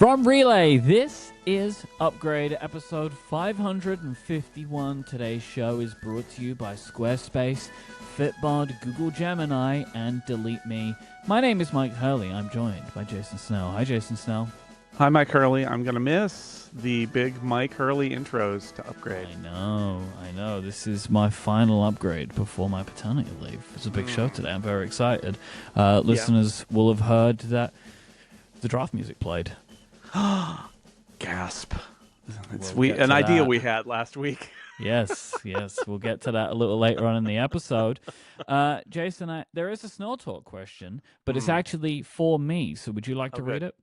From Relay, this is Upgrade, episode 551. Today's show is brought to you by Squarespace, Fitbod, Google Gemini, and DeleteMe. My name is Myke Hurley. I'm joined by Jason Snell. Hi, Jason Snell. Hi, Myke Hurley. I'm going to miss the big Myke Hurley intros to Upgrade. I know. This is my final upgrade before my paternity leave. It's a big show today. I'm very excited. Listeners will have heard that the draft music played. Gasp. It's We'll an idea that. we had last week. Yes. We'll get to that a little later on in the episode. Jason, there is a Snell Talk question, but it's actually for me. So would you like to read it?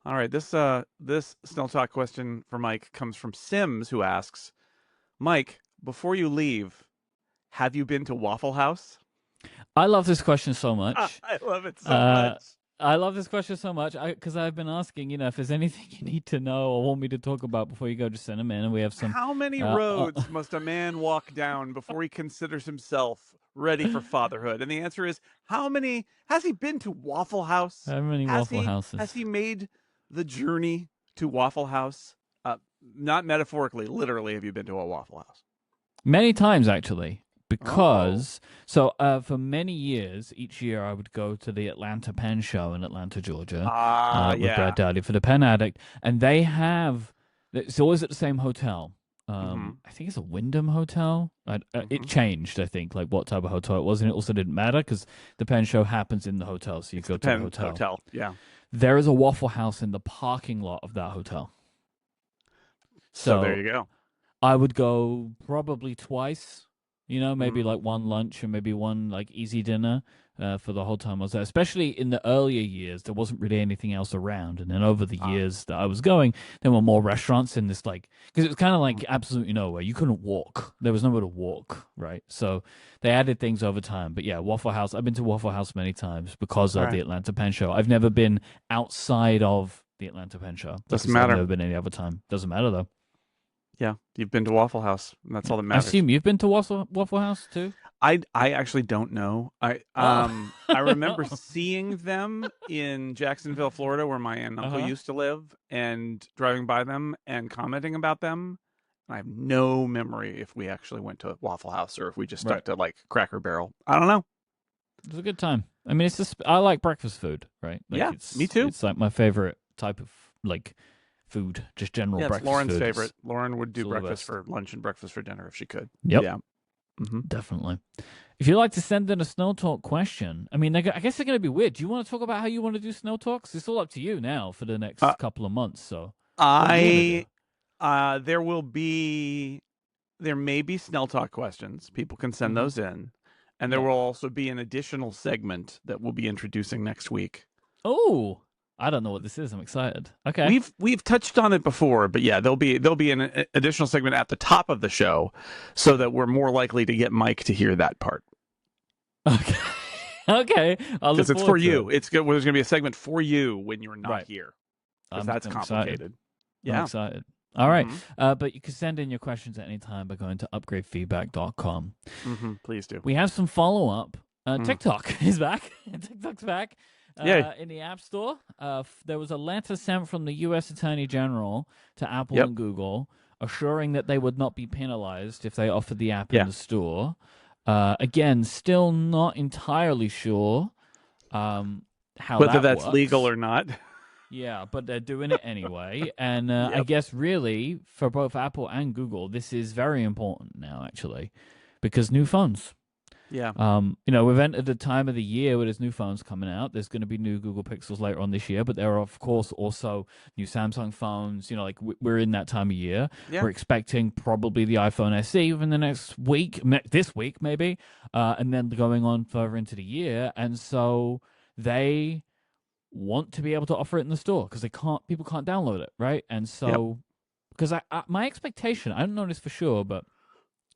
All right. This Snell Talk question for Myke comes from Sims, who asks, Myke, before you leave, have you been to Waffle House? I love this question so much. I love it so much. I love this question so much because I've been asking, if there's anything you need to know or want me to talk about before you go, just send them in, and we have some. How many roads must a man walk down before he considers himself ready for fatherhood? And the answer is, how many? Has he been to Waffle House? How many Waffle Houses? Has he made the journey to Waffle House? Not metaphorically, literally, have you been to a Waffle House? Many times, actually. Because, for many years, each year I would go to the Atlanta Pen Show in Atlanta, Georgia, with Brad Dowdy for the Pen Addict. And they have, it's always at the same hotel. I think it's a Wyndham Hotel. It changed, I think, like what type of hotel it was. And it also didn't matter because the Pen Show happens in the hotel. So you go to the hotel. Yeah. There is a Waffle House in the parking lot of that hotel. So there you go. I would go probably twice. Maybe like one lunch and maybe one like easy dinner for the whole time I was there. Especially in the earlier years, there wasn't really anything else around. And then over the years that I was going, there were more restaurants in this because it was kind of like absolutely nowhere. You couldn't walk. There was nowhere to walk, right? So they added things over time. But yeah, Waffle House. I've been to Waffle House many times because of the Atlanta Pen Show. I've never been outside of the Atlanta Pen Show. Doesn't matter. I've never been any other time. Doesn't matter though. Yeah, you've been to Waffle House, and that's all that matters. I assume you've been to Waffle House too? I actually don't know. I remember seeing them in Jacksonville, Florida, where my aunt and uncle used to live, and driving by them and commenting about them. I have no memory if we actually went to Waffle House or if we just stuck to like Cracker Barrel. I don't know. It was a good time. I mean, it's just I like breakfast food, right? Me too. It's like my favorite type of food, just general breakfast food. Lauren's favorite. Lauren would do breakfast for lunch and breakfast for dinner if she could. Yep. Yeah. Definitely. If you'd like to send in a Snell Talk question, I mean, I guess they're going to be weird. Do you want to talk about how you want to do Snell Talks? It's all up to you now for the next couple of months. So there may be Snell Talk questions. People can send those in. And there will also be an additional segment that we'll be introducing next week. Oh, I don't know what this is. I'm excited. Okay. We've touched on it before, but yeah, there'll be an additional segment at the top of the show so that we're more likely to get Myke to hear that part. Okay. Okay. Because it's for you. It's good. There's going to be a segment for you when you're not here. Because that's complicated. I'm excited. All right. But you can send in your questions at any time by going to upgradefeedback.com. Please do. We have some follow-up. TikTok is back. TikTok's back. In the App Store, there was a letter sent from the U.S. Attorney General to Apple and Google, assuring that they would not be penalized if they offered the app in the store. Again, still not entirely sure whether that's works. legal or not. Yeah, but they're doing it anyway. And I guess really, for both Apple and Google, this is very important now, actually, because new phones. Yeah. We've entered the time of the year where there's new phones coming out. There's going to be new Google Pixels later on this year, but there are, of course, also new Samsung phones. We're in that time of year. Yeah. We're expecting probably the iPhone SE within the next week, this week maybe, and then going on further into the year. And so they want to be able to offer it in the store because people can't download it, right? And so, because my expectation, I don't know this for sure, but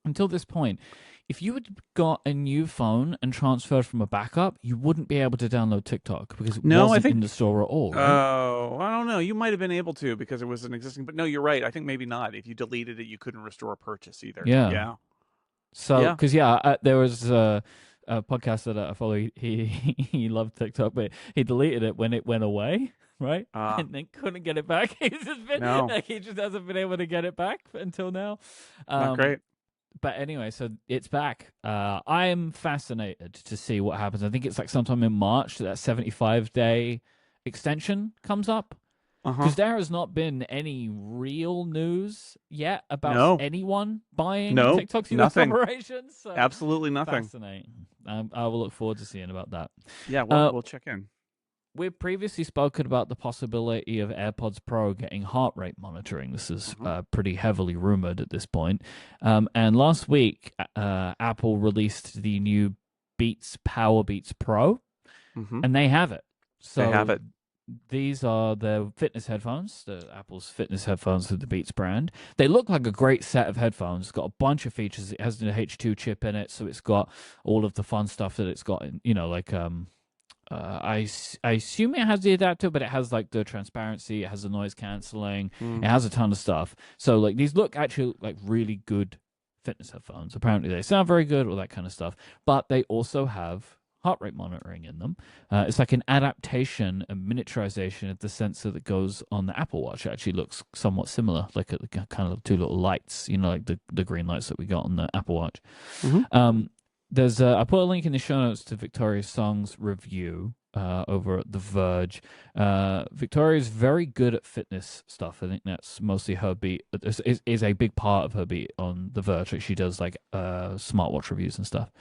until this point, if you had got a new phone and transferred from a backup, you wouldn't be able to download TikTok because it wasn't in the store at all. Right? Oh, I don't know. You might have been able to because it was an existing, but no, you're right. I think maybe not. If you deleted it, you couldn't restore a purchase either. Yeah. So, because there was a podcaster that I follow. He loved TikTok, but he deleted it when it went away. right? And then couldn't get it back. He just hasn't been able to get it back until now. Not great. But anyway, so it's back. I am fascinated to see what happens. I think it's like sometime in March that 75-day extension comes up. Because there has not been any real news yet about anyone buying TikTok's US operations. So absolutely nothing. Fascinating. I will look forward to seeing about that. Yeah, we'll check in. We've previously spoken about the possibility of AirPods Pro getting heart rate monitoring. This is pretty heavily rumored at this point. And last week, Apple released the new Beats Power Beats Pro, and they have it. So they have it. These are the fitness headphones, the Apple's fitness headphones with the Beats brand. They look like a great set of headphones. It's got a bunch of features. It has the H2 chip in it, so it's got all of the fun stuff that it's got in, like I assume it has the adapter, but it has like the transparency, it has the noise canceling, it has a ton of stuff. So like these look actually like really good fitness headphones. Apparently they sound very good, all that kind of stuff. But they also have heart rate monitoring in them. It's like an adaptation, a miniaturization of the sensor that goes on the Apple Watch. It actually looks somewhat similar, like a kind of two little lights, like the green lights that we got on the Apple Watch. There's I put a link in the show notes to Victoria Song's review over at The Verge. Victoria's very good at fitness stuff. I think that's mostly her beat. Is a big part of her beat on The Verge. Like she does like smartwatch reviews and stuff.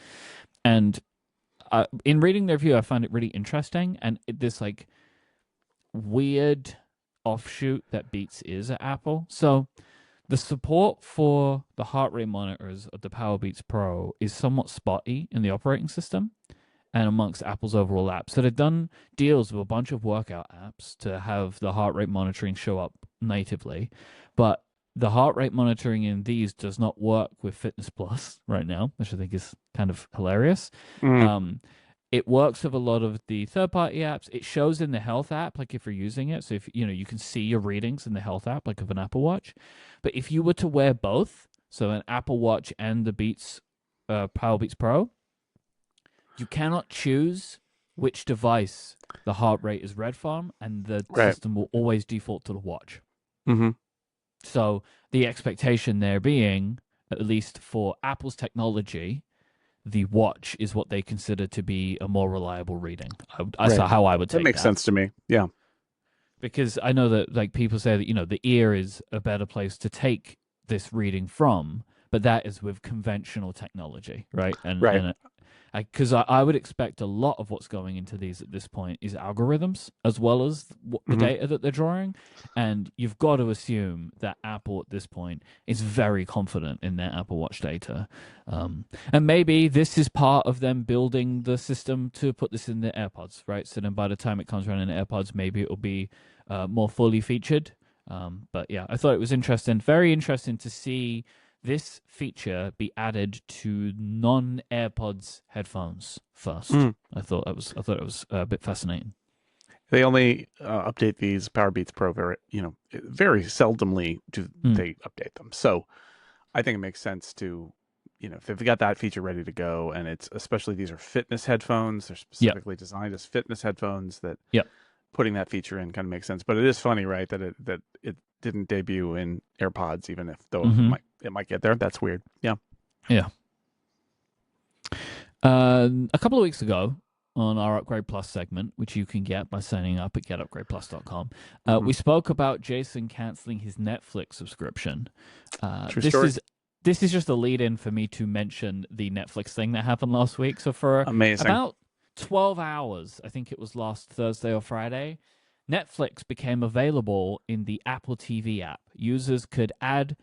And in reading the review, I found it really interesting. And this like weird offshoot that Beats is at Apple. So the support for the heart rate monitors of the Power Beats Pro is somewhat spotty in the operating system and amongst Apple's overall apps. So they've done deals with a bunch of workout apps to have the heart rate monitoring show up natively, but the heart rate monitoring in these does not work with Fitness Plus right now, which I think is kind of hilarious. It works with a lot of the third-party apps. It shows in the Health app, like if you're using it. So if you can see your readings in the Health app, like of an Apple Watch. But if you were to wear both, so an Apple Watch and the Beats Power Beats Pro, you cannot choose which device the heart rate is read from, and the system will always default to the watch. So the expectation there being, at least for Apple's technology, the watch is what they consider to be a more reliable reading. That's how I would take that. That makes sense to me. Yeah. Because I know that like people say that, the ear is a better place to take this reading from, but that is with conventional technology, right? And because I would expect a lot of what's going into these at this point is algorithms as well as the data that they're drawing. And you've got to assume that Apple at this point is very confident in their Apple Watch data. And maybe this is part of them building the system to put this in the AirPods, right? So then by the time it comes around in the AirPods, maybe it will be more fully featured. But yeah, I thought it was interesting, very interesting to see this feature be added to non-AirPods headphones first. I thought it was a bit fascinating. They only update these Power Beats Pro very seldomly do they update them. So I think it makes sense to, if they've got that feature ready to go, and it's especially these are fitness headphones, they're specifically designed as fitness headphones, that putting that feature in kind of makes sense. But it is funny, right, that it didn't debut in AirPods, even if it might get there. That's weird. Yeah. A couple of weeks ago on our Upgrade Plus segment, which you can get by signing up at getupgradeplus.com, we spoke about Jason canceling his Netflix subscription. This is just a lead-in for me to mention the Netflix thing that happened last week. So for about 12 hours, I think it was last Thursday or Friday, Netflix became available in the Apple TV app. Users could add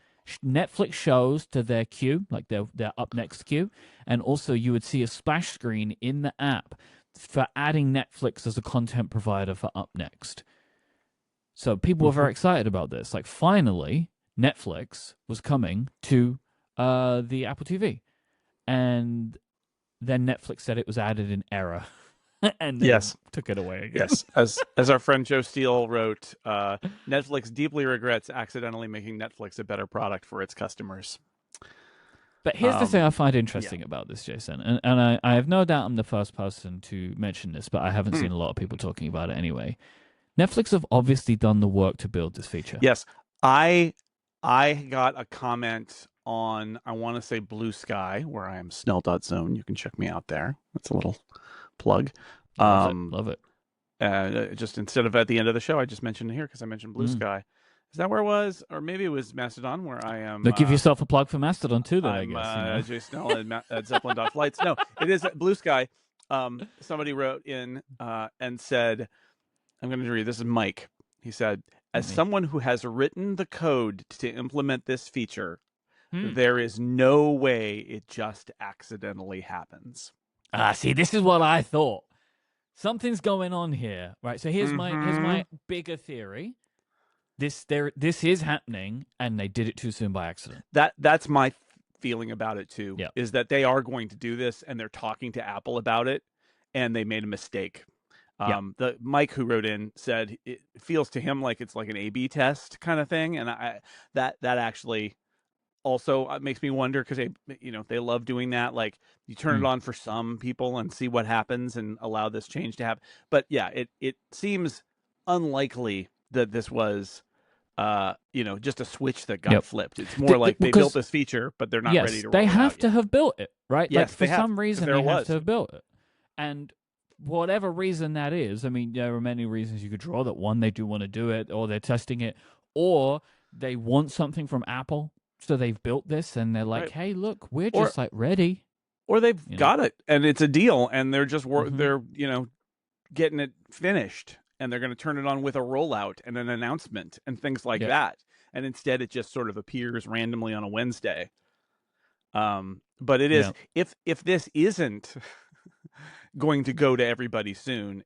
Netflix shows to their queue, like their up next queue, and also you would see a splash screen in the app for adding Netflix as a content provider for up next. So people were very excited about this. Like finally, Netflix was coming to the Apple TV, and then Netflix said it was added in error. And took it away again. Yes, as our friend Joe Steele wrote, Netflix deeply regrets accidentally making Netflix a better product for its customers. But here's the thing I find interesting about this, Jason, and I have no doubt I'm the first person to mention this, but I haven't seen a lot of people talking about it anyway. Netflix have obviously done the work to build this feature. Yes, I got a comment on, I want to say Blue Sky, where I am Snell.zone. You can check me out there. That's a little plug. Love it. Just instead of at the end of the show, I just mentioned it here because I mentioned Blue Sky. Is that where it was? Or maybe it was Mastodon, where I am. Now give yourself a plug for Mastodon too, then, I guess. Jay Snell at Zeppelin.flights. No, it is Blue Sky. Somebody wrote in and said, I'm going to read. This is Myke. He said, as someone who has written the code to implement this feature, there is no way it just accidentally happens. See, this is what I thought. Something's going on here, right? So here's my bigger theory. This is happening, and they did it too soon by accident. That's my feeling about it too. Yep. Is that they are going to do this, and they're talking to Apple about it, and they made a mistake. The Myke who wrote in said it feels to him like it's like an A/B test kind of thing, and that actually also makes me wonder, because they love doing that. Like, you turn it on for some people and see what happens and allow this change to happen. But yeah, it seems unlikely that this was just a switch that got flipped. It's more like they built this feature, but they're not ready to roll it out. They have to have built it, right? Yes, like, for some reason they have to have built it. And whatever reason that is, I mean, there are many reasons you could draw that. One, they do want to do it, or they're testing it, or they want something from Apple, so they've built this and they're like, hey, look, we're just like ready. Or they've got it and it's a deal, and they're just they're getting it finished, and they're going to turn it on with a rollout and an announcement and things like that. And instead it just sort of appears randomly on a Wednesday. But it is, if this isn't going to go to everybody soon,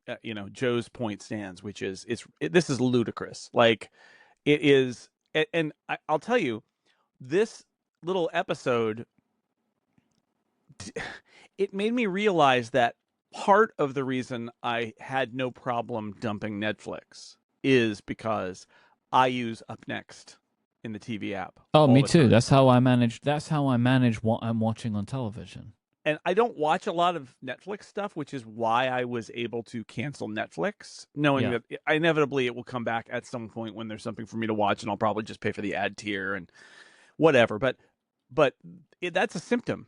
Joe's point stands, which is this is ludicrous. Like, it is. And I'll tell you, this little episode, it made me realize that part of the reason I had no problem dumping Netflix is because I use Up Next in the TV app. Oh, me too. That's how I manage what I'm watching on television. And I don't watch a lot of Netflix stuff, which is why I was able to cancel Netflix, knowing that inevitably it will come back at some point when there's something for me to watch, and I'll probably just pay for the ad tier and whatever. But that's a symptom.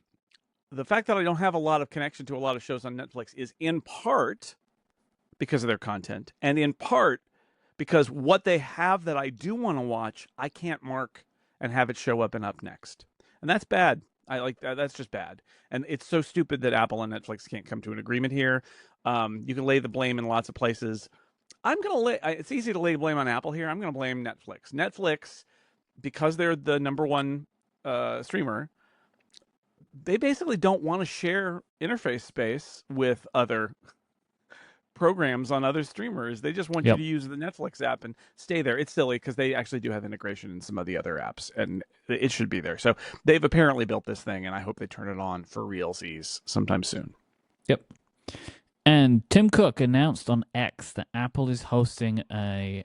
The fact that I don't have a lot of connection to a lot of shows on Netflix is in part because of their content, and in part because what they have that I do want to watch, I can't mark and have it show up in Up Next. And that's bad. I like that. That's just bad. And it's so stupid that Apple and Netflix can't come to an agreement here. You can lay the blame in lots of places. It's easy to lay blame on Apple here. I'm going to blame Netflix. Netflix, because they're the number one streamer, they basically don't want to share interface space with other programs on other streamers. They just want you to use the Netflix app and stay there. It's silly because they actually do have integration in some of the other apps, and it should be there. So they've apparently built this thing, and I hope they turn it on for realsies sometime soon. Yep. And Tim Cook announced on X that Apple is hosting a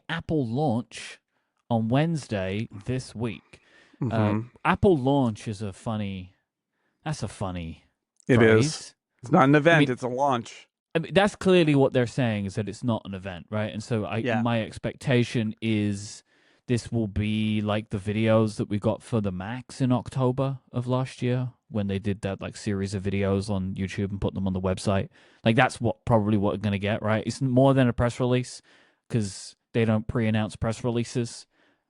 #Apple launch on Wednesday this week. Apple launch is a funny phrase. It is. It's not an event, it's a launch. I mean, that's clearly what they're saying, is that it's not an event, right? And so my expectation is this will be like the videos that we got for the Macs in October of last year, when they did that like series of videos on YouTube and put them on the website. Like, that's probably what we're going to get, right? It's more than a press release, because they don't pre-announce press releases.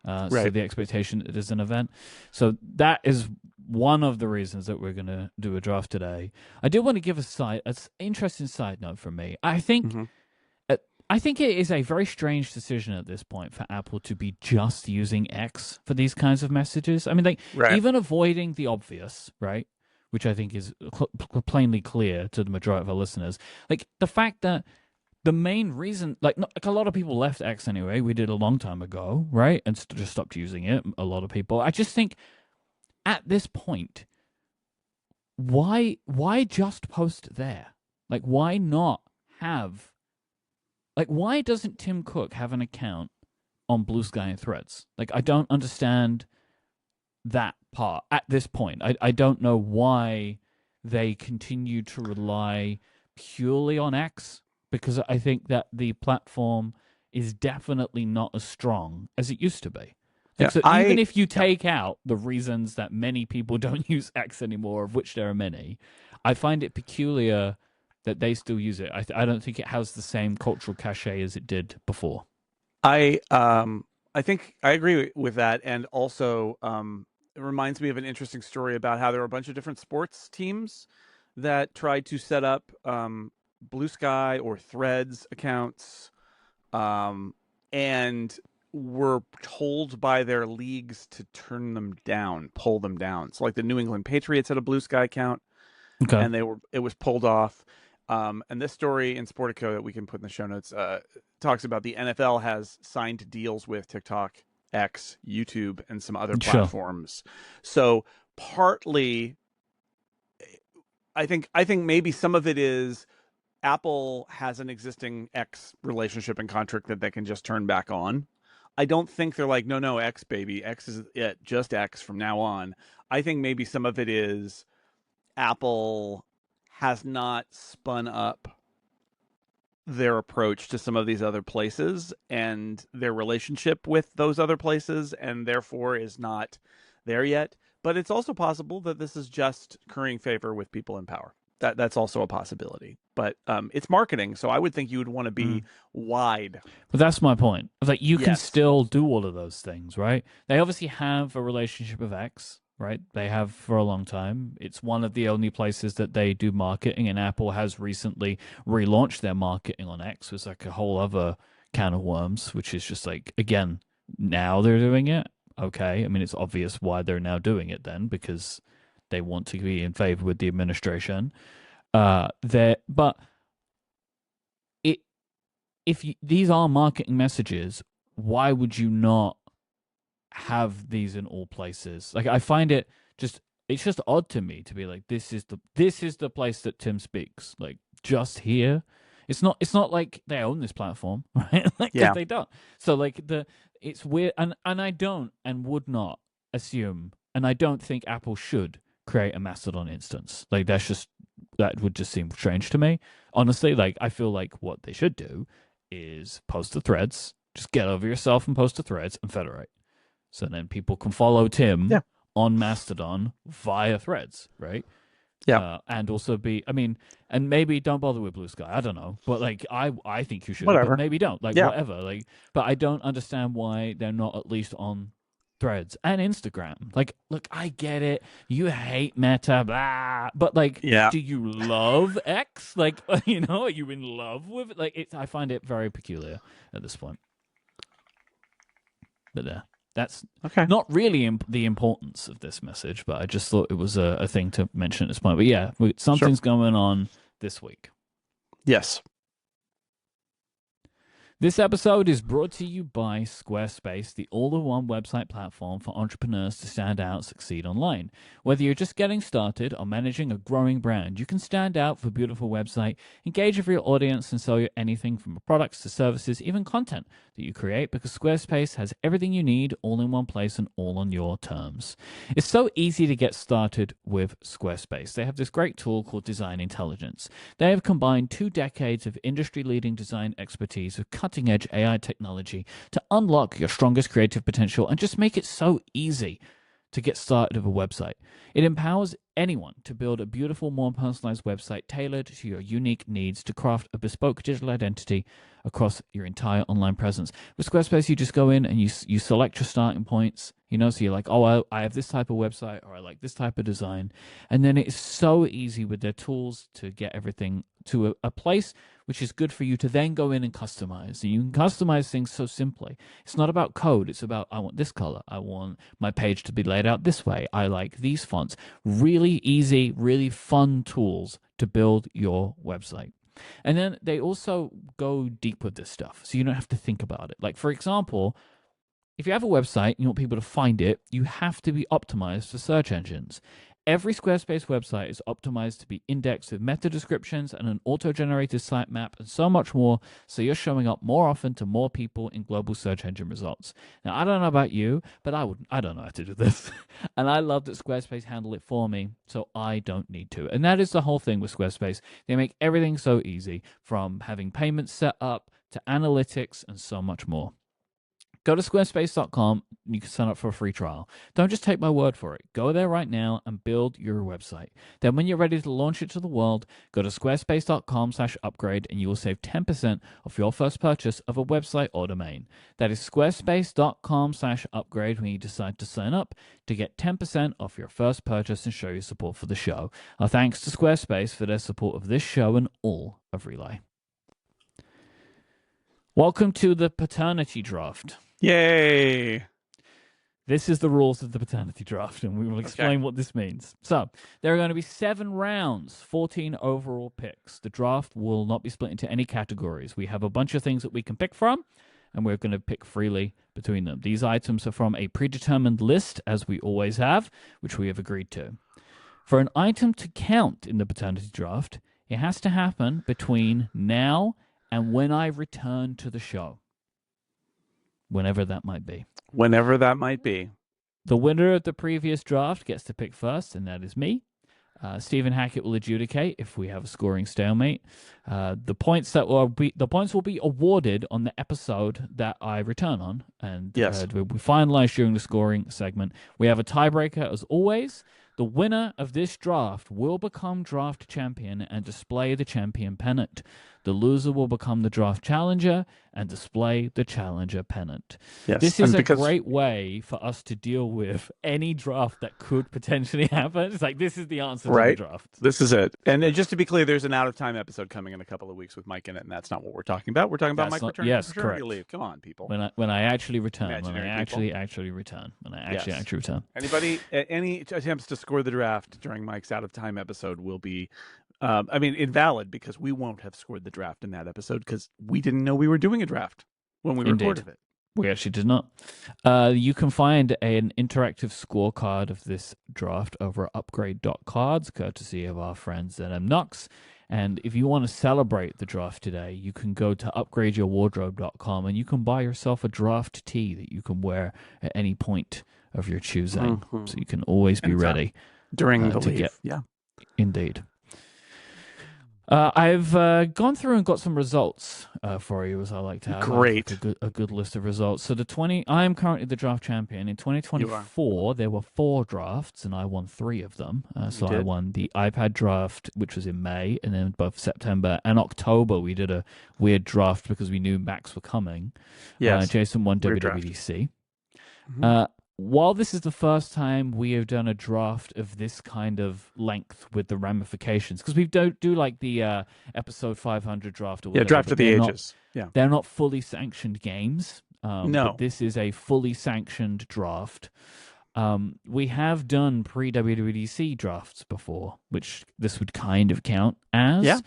So the expectation it is an event. So that is one of the reasons that we're going to do a draft today. I do want to give an interesting side note from me. I think it is a very strange decision at this point for Apple to be just using X for these kinds of messages. I mean, even avoiding the obvious, right? Which I think is plainly clear to the majority of our listeners. Like, the fact that the main reason, like a lot of people left X anyway. We did a long time ago, right? And just stopped using it. A lot of people. I just think at this point, why just post there? Like, why not have? Like, why doesn't Tim Cook have an account on Blue Sky and Threads? Like, I don't understand that part at this point. I don't know why they continue to rely purely on X. Because I think that the platform is definitely not as strong as it used to be. Yeah, so even if you take out the reasons that many people don't use X anymore, of which there are many, I find it peculiar that they still use it. I don't think it has the same cultural cachet as it did before. I think I agree with that, and also it reminds me of an interesting story about how there were a bunch of different sports teams that tried to set up Blue Sky or Threads accounts, and were told by their leagues to turn them down, pull them down. So like the New England Patriots had a Blue Sky account, and it was pulled off. And this story in Sportico that we can put in the show notes talks about the NFL has signed deals with TikTok, X, YouTube, and some other platforms. So partly, I think maybe some of it is Apple has an existing X relationship and contract that they can just turn back on. I don't think they're like, no, X, baby. X is it, just X from now on. I think maybe some of it is Apple has not spun up their approach to some of these other places and their relationship with those other places, and therefore is not there yet. But it's also possible that this is just currying favor with people in power. That's also a possibility. But it's marketing, so I would think you would want to be wide. But that's my point. Like, you can still do all of those things, right? They obviously have a relationship with X, right? They have for a long time. It's one of the only places that they do marketing, and Apple has recently relaunched their marketing on X. It's like a whole other can of worms, which is just like, again, now they're doing it. Okay. I mean, it's obvious why they're now doing it then, because they want to be in favor with the administration. But these are marketing messages, why would you not have these in all places? Like, I find it's just odd to me to be like, this is the place that Tim speaks, like, just here. It's not like they own this platform, right? Like, because they don't. So like it's weird, and I don't and would not assume, and I don't think Apple should create a Mastodon instance. Like, that would just seem strange to me, honestly. Like, I feel like what they should do is post the threads, just get over yourself and post the threads and federate. So then people can follow Tim on Mastodon via threads, right? Yeah. And also and maybe don't bother with Blue Sky. I don't know. But like, I think you should, whatever. But maybe don't. Like, whatever. Like, but I don't understand why they're not at least on Threads and Instagram. Like, look, I get it. You hate Meta, blah. But like, do you love X? Like, are you in love with it? Like, I find it very peculiar at this point. But that's not really the importance of this message, but I just thought it was a thing to mention at this point. But yeah, something's going on this week. Yes. This episode is brought to you by Squarespace, the all-in-one website platform for entrepreneurs to stand out, succeed online. Whether you're just getting started or managing a growing brand, you can stand out with a beautiful website, engage with your audience, and sell you anything from products to services, even content that you create, because Squarespace has everything you need all in one place and all on your terms. It's so easy to get started with Squarespace. They have this great tool called Design Intelligence. They have combined 2 decades of industry-leading design expertise with cutting-edge AI technology to unlock your strongest creative potential and just make it so easy to get started with a website. It empowers anyone to build a beautiful, more personalized website tailored to your unique needs to craft a bespoke digital identity across your entire online presence. With Squarespace, you just go in and you select your starting points, so you're like, oh, I have this type of website, or I like this type of design. And then it's so easy with their tools to get everything to a place which is good for you to then go in and customize. And you can customize things so simply. It's not about code. It's about, I want this color. I want my page to be laid out this way. I like these fonts. Really easy, really fun tools to build your website. And then they also go deep with this stuff, so you don't have to think about it. Like, for example, if you have a website and you want people to find it, you have to be optimized for search engines. Every Squarespace website is optimized to be indexed with meta descriptions and an auto-generated sitemap and so much more, so you're showing up more often to more people in global search engine results. Now, I don't know about you, but I don't know how to do this. And I love that Squarespace handle it for me, so I don't need to. And that is the whole thing with Squarespace. They make everything so easy, from having payments set up to analytics, and so much more. Go to squarespace.com and you can sign up for a free trial. Don't just take my word for it. Go there right now and build your website. Then when you're ready to launch it to the world, go to squarespace.com/upgrade and you will save 10% off your first purchase of a website or domain. That is squarespace.com/upgrade when you decide to sign up to get 10% off your first purchase and show your support for the show. Our thanks to Squarespace for their support of this show and all of Relay. Welcome to the paternity draft. Yay! This is the rules of the paternity draft, and we will explain what this means. So, there are going to be 7 rounds, 14 overall picks. The draft will not be split into any categories. We have a bunch of things that we can pick from, and we're going to pick freely between them. These items are from a predetermined list, as we always have, which we have agreed to. For an item to count in the paternity draft, it has to happen between now and when I return to the show. Whenever that might be. Whenever that might be. The winner of the previous draft gets to pick first, and that is me. Stephen Hackett will adjudicate if we have a scoring stalemate. The points will be awarded on the episode that I return on, and will be finalized during the scoring segment. We have a tiebreaker as always. The winner of this draft will become draft champion and display the champion pennant. The loser will become the draft challenger and display the challenger pennant. Yes. This is a great way for us to deal with any draft that could potentially happen. It's like, this is the answer to the draft. This is it. And just to be clear, there's an out-of-time episode coming in a couple of weeks with Myke in it, and that's not what we're talking about. We're talking about Myke returning from paternity leave. Come on, people. When I actually return. When I actually return. Anybody, any attempts to score the draft during Myke's out-of-time episode will be invalid, because we won't have scored the draft in that episode because we didn't know we were doing a draft when we recorded it. We actually did not. You can find an interactive scorecard of this draft over at upgrade.cards, courtesy of our friends at Knox. And if you want to celebrate the draft today, you can go to upgradeyourwardrobe.com and you can buy yourself a draft tee that you can wear at any point of your choosing. Mm-hmm. So you can always be ready during the leave. Indeed. I've gone through and got some results for you, as I like to have. Great. A good list of results. So I am currently the draft champion. In 2024, there were 4 drafts, and I won 3 of them. I won the iPad draft, which was in May, and then both September and October, we did a weird draft because we knew Macs were coming. Yes. Jason won WWDC. Mm-hmm. While this is the first time we have done a draft of this kind of length with the ramifications, because we don't do like the episode 500 draft or whatever. Yeah, draft of the ages. They're not fully sanctioned games. No. But this is a fully sanctioned draft. We have done pre-WWDC drafts before, which this would kind of count as. Yeah.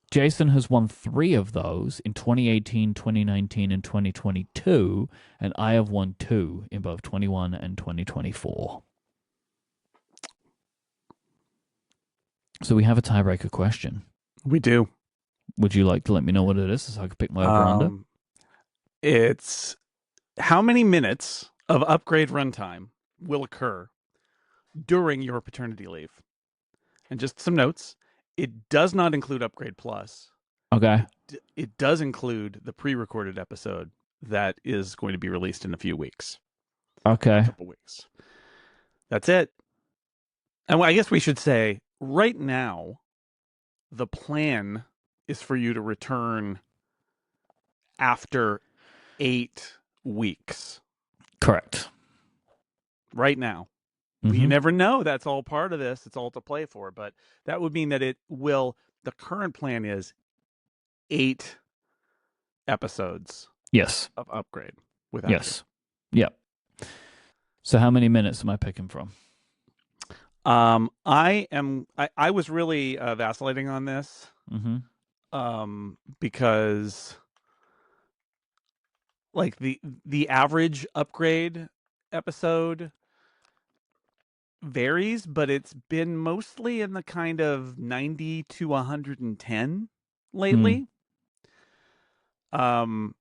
Jason has won 3 of those in 2018, 2019, and 2022, and I have won 2 in both 21 and 2024. So we have a tiebreaker question. We do. Would you like to let me know what it is so I can pick my over-under? It's how many minutes of upgrade runtime will occur during your paternity leave? And just some notes. It does not include Upgrade Plus. Okay. It does include the pre-recorded episode that is going to be released in a few weeks. Okay. A couple weeks. That's it. And I guess we should say, right now, the plan is for you to return after 8 weeks. Correct. Right now. You never know. That's all part of this. It's all to play for. But that would mean that the current plan is 8 episodes. Yes. Of Upgrade. Without yes. Yep. So how many minutes am I picking from? I was really vacillating on this. Because like the average Upgrade episode varies, but it's been mostly in the kind of 90 to 110 lately. But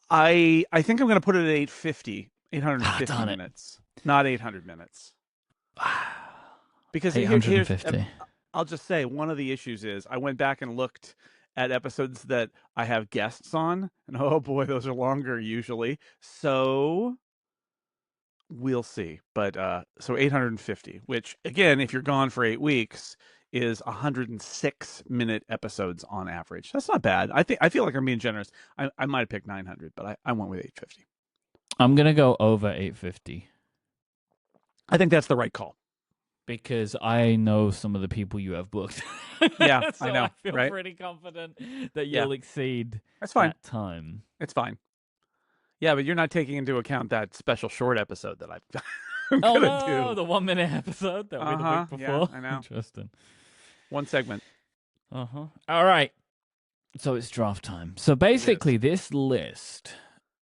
I think I'm going to put it at 850 minutes, not 800 minutes. Because 850. I'll just say one of the issues is I went back and looked at episodes that I have guests on, and oh boy, those are longer usually. So we'll see. But so 850, which again, if you're gone for 8 weeks, is 106-minute episodes on average. That's not bad. I feel like I'm being generous. I might have picked 900, but I went with 850. I'm gonna go over 850. I think that's the right call. Because I know some of the people you have booked. Yeah, so I know. I feel right? pretty confident that you'll exceed That's fine. that time. It's fine. Yeah, but you're not taking into account that special short episode that I'm Oh gonna no, do. the 1 minute episode that we did the week before. Yeah, I know. Interesting. One segment. All right. So it's draft time. So basically, this list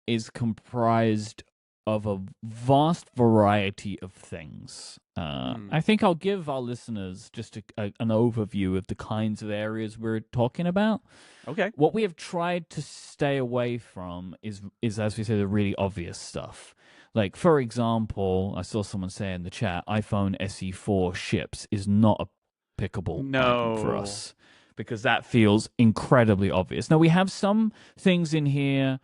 is comprised of a vast variety of things. I think I'll give our listeners just an overview of the kinds of areas we're talking about. Okay. What we have tried to stay away from is as we say, the really obvious stuff. Like, for example, I saw someone say in the chat, iPhone SE4 ships is not a pickable item for us, because that feels incredibly obvious. Now, we have some things in here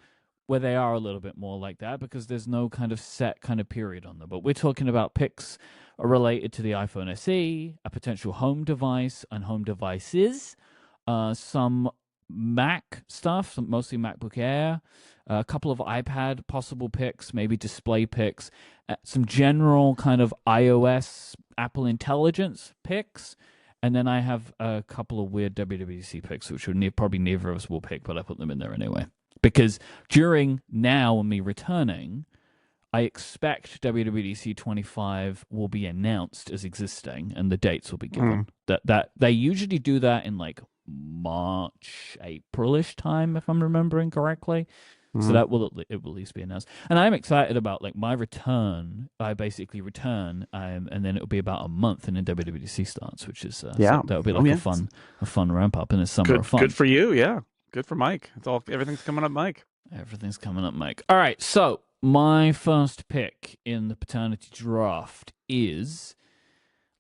where they are a little bit more like that because there's no kind of set kind of period on them. But we're talking about picks related to the iPhone SE, a potential home device and home devices, some Mac stuff, mostly MacBook Air, a couple of iPad possible picks, maybe display picks, some general kind of iOS, Apple Intelligence picks, and then I have a couple of weird WWDC picks, which probably neither of us will pick, but I put them in there anyway. Because during now and me returning, I expect WWDC 25 will be announced as existing, and the dates will be given. That they usually do that in like March, April-ish time, if I'm remembering correctly. So that will at least be announced. And I'm excited about like my return. I basically return, and then it'll be about a month, and then WWDC starts, which is so that'll be like a fun ramp up in the summer of fun. Good for you, yeah. Good for Myke. Everything's coming up, Myke. Everything's coming up, Myke. All right, so my first pick in the paternity draft is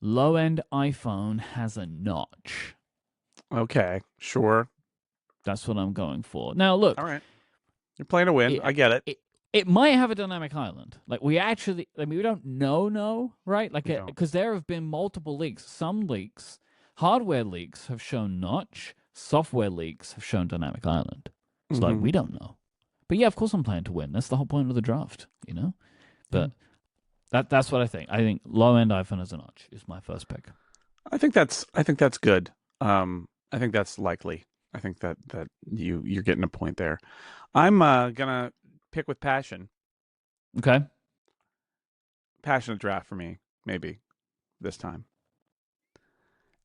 low-end iPhone has a notch. Okay, sure. That's what I'm going for. Now, look. All right. You're playing to win. I get it. It might have a dynamic island. Like, we don't know, right? Like, because there have been multiple leaks. Some leaks, hardware leaks, have shown notch. Software leaks have shown dynamic island. It's like, we don't know. But yeah, of course I'm playing to win. That's the whole point of the draft, you know? But that's what I think. I think low-end iPhone as a notch is my first pick. I think that's good. I think that's likely. I think that you're getting a point there. I'm gonna pick with passion. Okay. Passionate draft for me, maybe this time.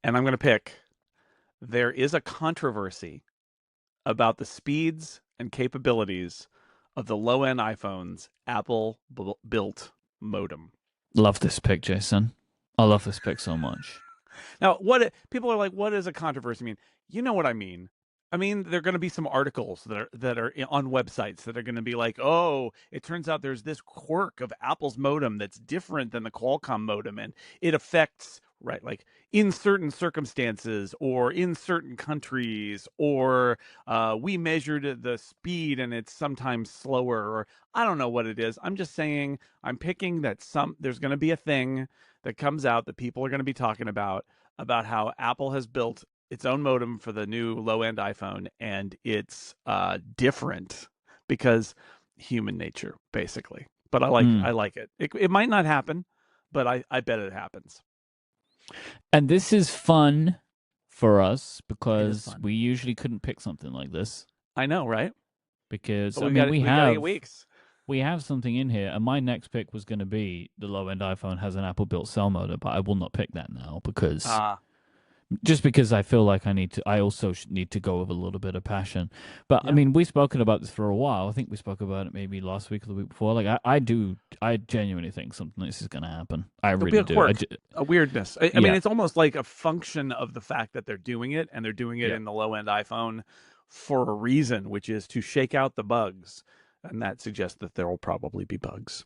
And I'm gonna pick. There is a controversy about the speeds and capabilities of the low-end iPhone's Apple-built modem. Love this pick, Jason. I love this pick so much. Now, people are like, what does a controversy mean? You know what I mean. I mean, there are going to be some articles that are on websites that are going to be like, oh, it turns out there's this quirk of Apple's modem that's different than the Qualcomm modem, and it affects, right, like in certain circumstances or in certain countries, or we measured the speed and it's sometimes slower, or I don't know what it is. I'm just saying, I'm picking that there's going to be a thing that comes out that people are going to be talking about how Apple has built its own modem for the new low-end iPhone, and it's different because human nature, basically. But I like it. It might not happen, but I bet it happens. And this is fun for us because we usually couldn't pick something like this. I know, right? Because we have 8 weeks. We have something in here, and my next pick was going to be the low-end iPhone has an Apple-built cell modem, but I will not pick that now because just because I feel like I also need to go with a little bit of passion. But I mean, we've spoken about this for a while. I think we spoke about it maybe last week or the week before. Like I genuinely think something like this is going to happen. I really do. A weirdness. I mean, it's almost like a function of the fact that they're doing it, and they're doing it in the low-end iPhone for a reason, which is to shake out the bugs. And that suggests that there will probably be bugs.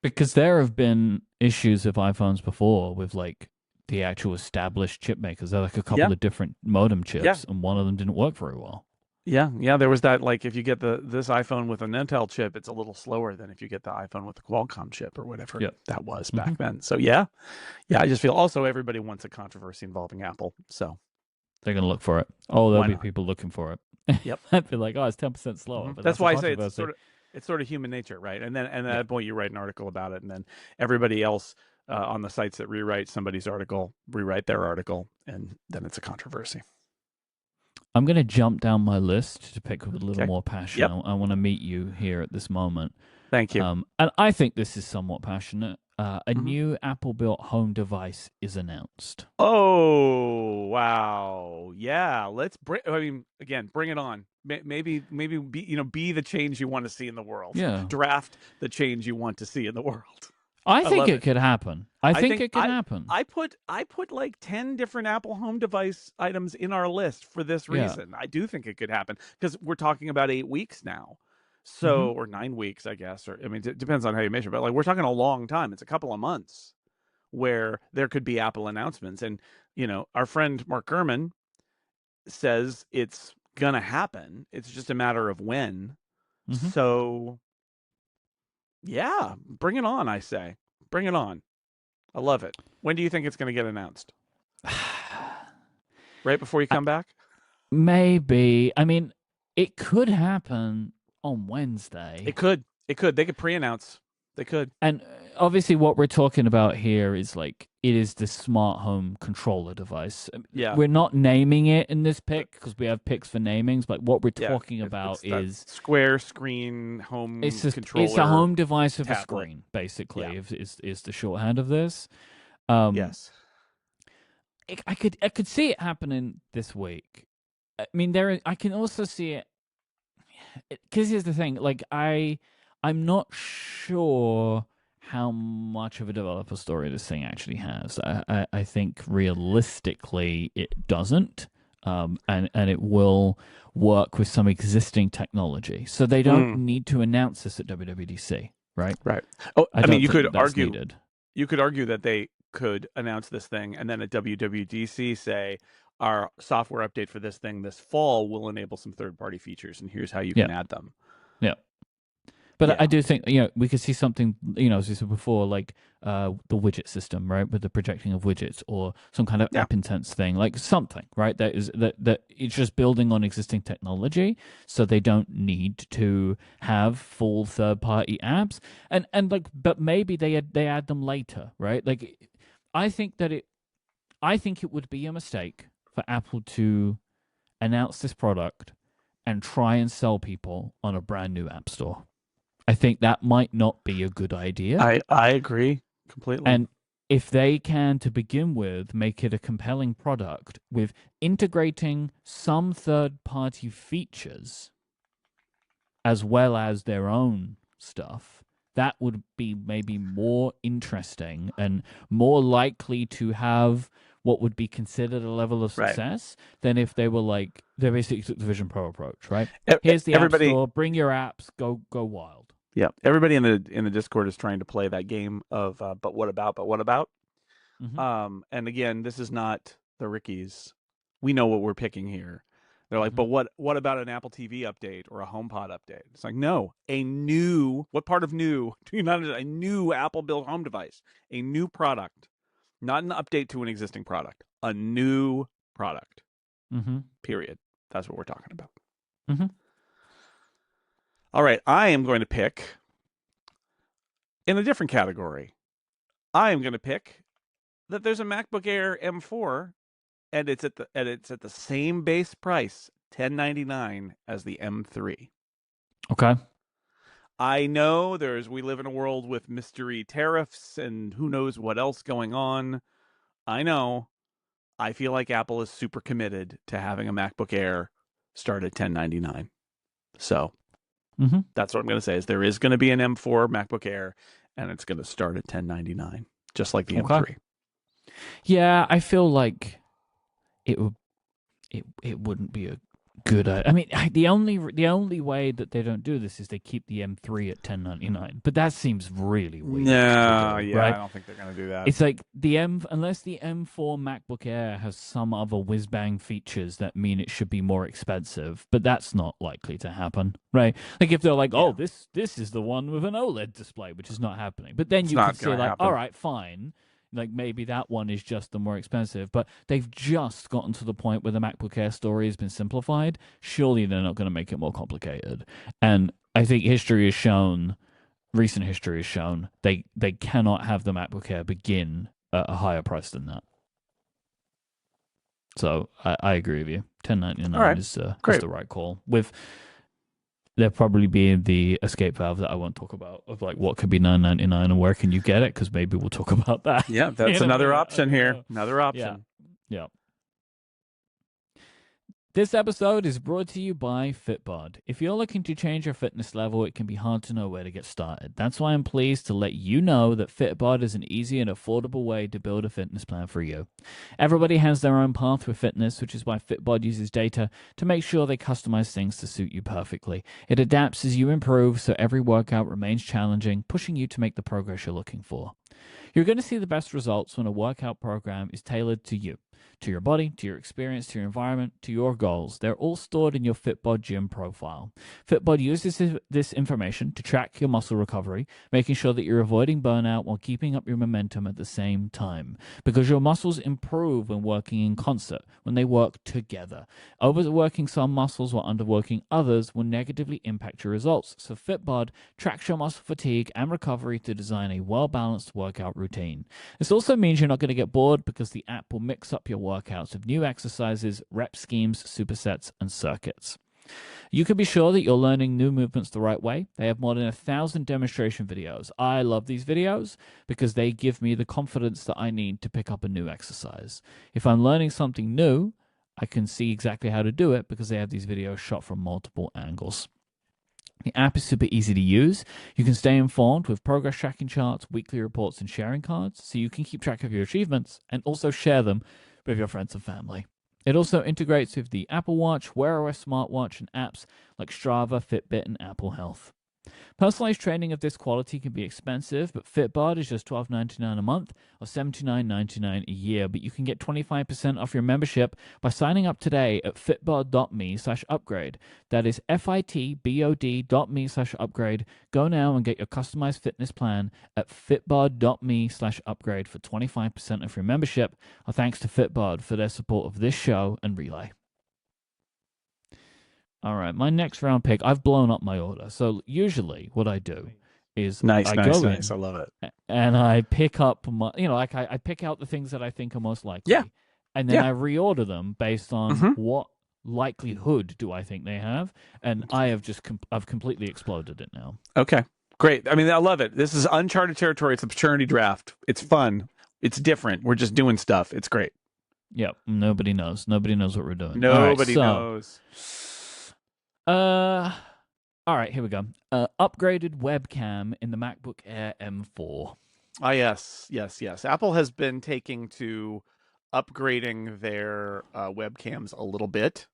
Because there have been issues with iPhones before with like the actual established chip makers. They're like a couple of different modem chips, and one of them didn't work very well. Yeah. There was that, like, if you get this iPhone with an Intel chip, it's a little slower than if you get the iPhone with the Qualcomm chip or whatever that was back then. So yeah, I just feel also everybody wants a controversy involving Apple, so they're gonna look for it. Oh, there'll be people looking for it. Yep. I'd be like, oh, it's 10% slower. But that's why I say it's sort of human nature, right? And then at that point you write an article about it, and then everybody else on the sites that rewrite somebody's article rewrite their article, and then it's a controversy. I'm going to jump down my list to pick with a little more passion. I want to meet you here at this moment. Thank you. And I think this is somewhat passionate. A new Apple-built home device is announced. Oh, wow. Yeah, bring it on. Maybe be the change you want to see in the world. Yeah. Draft the change you want to see in the world. I think it could happen. I think it could happen. I put like 10 different Apple home device items in our list for this reason. I do think it could happen because we're talking about 8 weeks now. So, or 9 weeks, I guess, or I mean, it depends on how you measure, but like we're talking a long time. It's a couple of months where there could be Apple announcements. And, our friend Mark Gurman says it's going to happen. It's just a matter of when. So yeah, bring it on, I say. Bring it on. I love it. When do you think it's going to get announced? Right before you come back? Maybe. I mean, it could happen on Wednesday. It could. They could pre-announce. They could. And obviously what we're talking about here is like, it is the smart home controller device. Yeah. We're not naming it in this pick because we have picks for namings, but what we're talking about is square screen home controller. It's a home device with a screen, basically, is the shorthand of this. Yes. I could see it happening this week. I mean, I can also see it because here's the thing, like I'm not sure how much of a developer story this thing actually has. I think realistically it doesn't, and it will work with some existing technology. So they don't need to announce this at WWDC, right? Right. Oh, I mean, you could argue that they could announce this thing and then at WWDC say, our software update for this thing this fall will enable some third-party features, and here's how you can add them. Yeah. But I do think, we could see something, as we said before, like the widget system, right, with the projecting of widgets, or some kind of app intense thing, like something, right, that it's just building on existing technology, so they don't need to have full third-party apps, and like, but maybe they add them later, right? Like, I think it would be a mistake for Apple to announce this product and try and sell people on a brand new app store. I think that might not be a good idea. I agree completely. And if they can, to begin with, make it a compelling product with integrating some third-party features as well as their own stuff, that would be maybe more interesting and more likely to have what would be considered a level of success than if they were like, they basically took the Vision Pro approach, right? Here's the App Store, bring your apps, go wild. Yeah, everybody in the Discord is trying to play that game of but what about? And again, this is not the Rickies. We know what we're picking here. They're like, but what about an Apple TV update or a HomePod update? It's like, no, what part of new do you not understand? A new Apple built home device, a new product, not an update to an existing product, a new product. Period. That's what we're talking about. All right, I am going to pick in a different category. I am going to pick that there's a MacBook Air M4, and it's at the same base price, $1099, as the M3. Okay. I know we live in a world with mystery tariffs and who knows what else going on. I know. I feel like Apple is super committed to having a MacBook Air start at $1099. So that's what I'm going to say is there is going to be an M4 MacBook Air, and it's going to start at $1099, just like the M3. Yeah, I feel like it wouldn't be a good. I mean, the only way that they don't do this is they keep the M3 at 1099, but that seems really weak to No, do, yeah, I right? don't think they're gonna do that. It's like unless the M4 MacBook Air has some other whiz bang features that mean it should be more expensive, but that's not likely to happen, right? Like if they're like, Yeah. oh, this is the one with an OLED display, which is not happening, but then It's you could not say gonna like, happen. all right, fine. Like maybe that one is just the more expensive, but they've just gotten to the point where the MacBook Air story has been simplified. Surely they're not going to make it more complicated. And I think recent history has shown they cannot have the MacBook Air begin at a higher price than that. So I agree with you. All 1099 right, is great. the right call. With there probably being the escape valve that I won't talk about of like what could be 999 and where can you get it, because maybe we'll talk about that. Yeah, that's another option here. Another option. Yeah. This episode is brought to you by Fitbod. If you're looking to change your fitness level, it can be hard to know where to get started. That's why I'm pleased to let you know that Fitbod is an easy and affordable way to build a fitness plan for you. Everybody has their own path with fitness, which is why Fitbod uses data to make sure they customize things to suit you perfectly. It adapts as you improve, so every workout remains challenging, pushing you to make the progress you're looking for. You're going to see the best results when a workout program is tailored to you, to your body, to your experience, to your environment, to your goals. They're all stored in your Fitbod gym profile. Fitbod uses this information to track your muscle recovery, making sure that you're avoiding burnout while keeping up your momentum at the same time. Because your muscles improve when working in concert, when they work together. Overworking some muscles while underworking others will negatively impact your results. So Fitbod tracks your muscle fatigue and recovery to design a well-balanced workout routine. This also means you're not going to get bored because the app will mix up your workouts with new exercises, rep schemes, supersets, and circuits. You can be sure that you're learning new movements the right way. They have more than 1,000 demonstration videos. I love these videos because they give me the confidence that I need to pick up a new exercise. If I'm learning something new, I can see exactly how to do it because they have these videos shot from multiple angles. The app is super easy to use. You can stay informed with progress tracking charts, weekly reports, and sharing cards, so you can keep track of your achievements and also share them with your friends and family. It also integrates with the Apple Watch, Wear OS smartwatch, and apps like Strava, Fitbit, and Apple Health. Personalized training of this quality can be expensive, but Fitbod is just $12.99 a month or $79.99 a year. But you can get 25% off your membership by signing up today at fitbod.me/upgrade. That is fitbod.me/upgrade. Go now and get your customized fitness plan at fitbod.me/upgrade for 25% off your membership. Our thanks to Fitbod for their support of this show and Relay. All right, my next round pick, I've blown up my order. So usually what I do is Nice. I go in I love it. and I pick up my, like I pick out the things that I think are most likely. Yeah. And then I reorder them based on what likelihood do I think they have. And I have I've completely exploded it now. Okay, great. I mean, I love it. This is uncharted territory. It's a paternity draft. It's fun. It's different. We're just doing stuff. It's great. Yep. Nobody knows. Nobody knows what we're doing. Nobody knows. All right, here we go. Upgraded webcam in the MacBook Air M4. Ah, yes. Apple has been taking to upgrading their webcams a little bit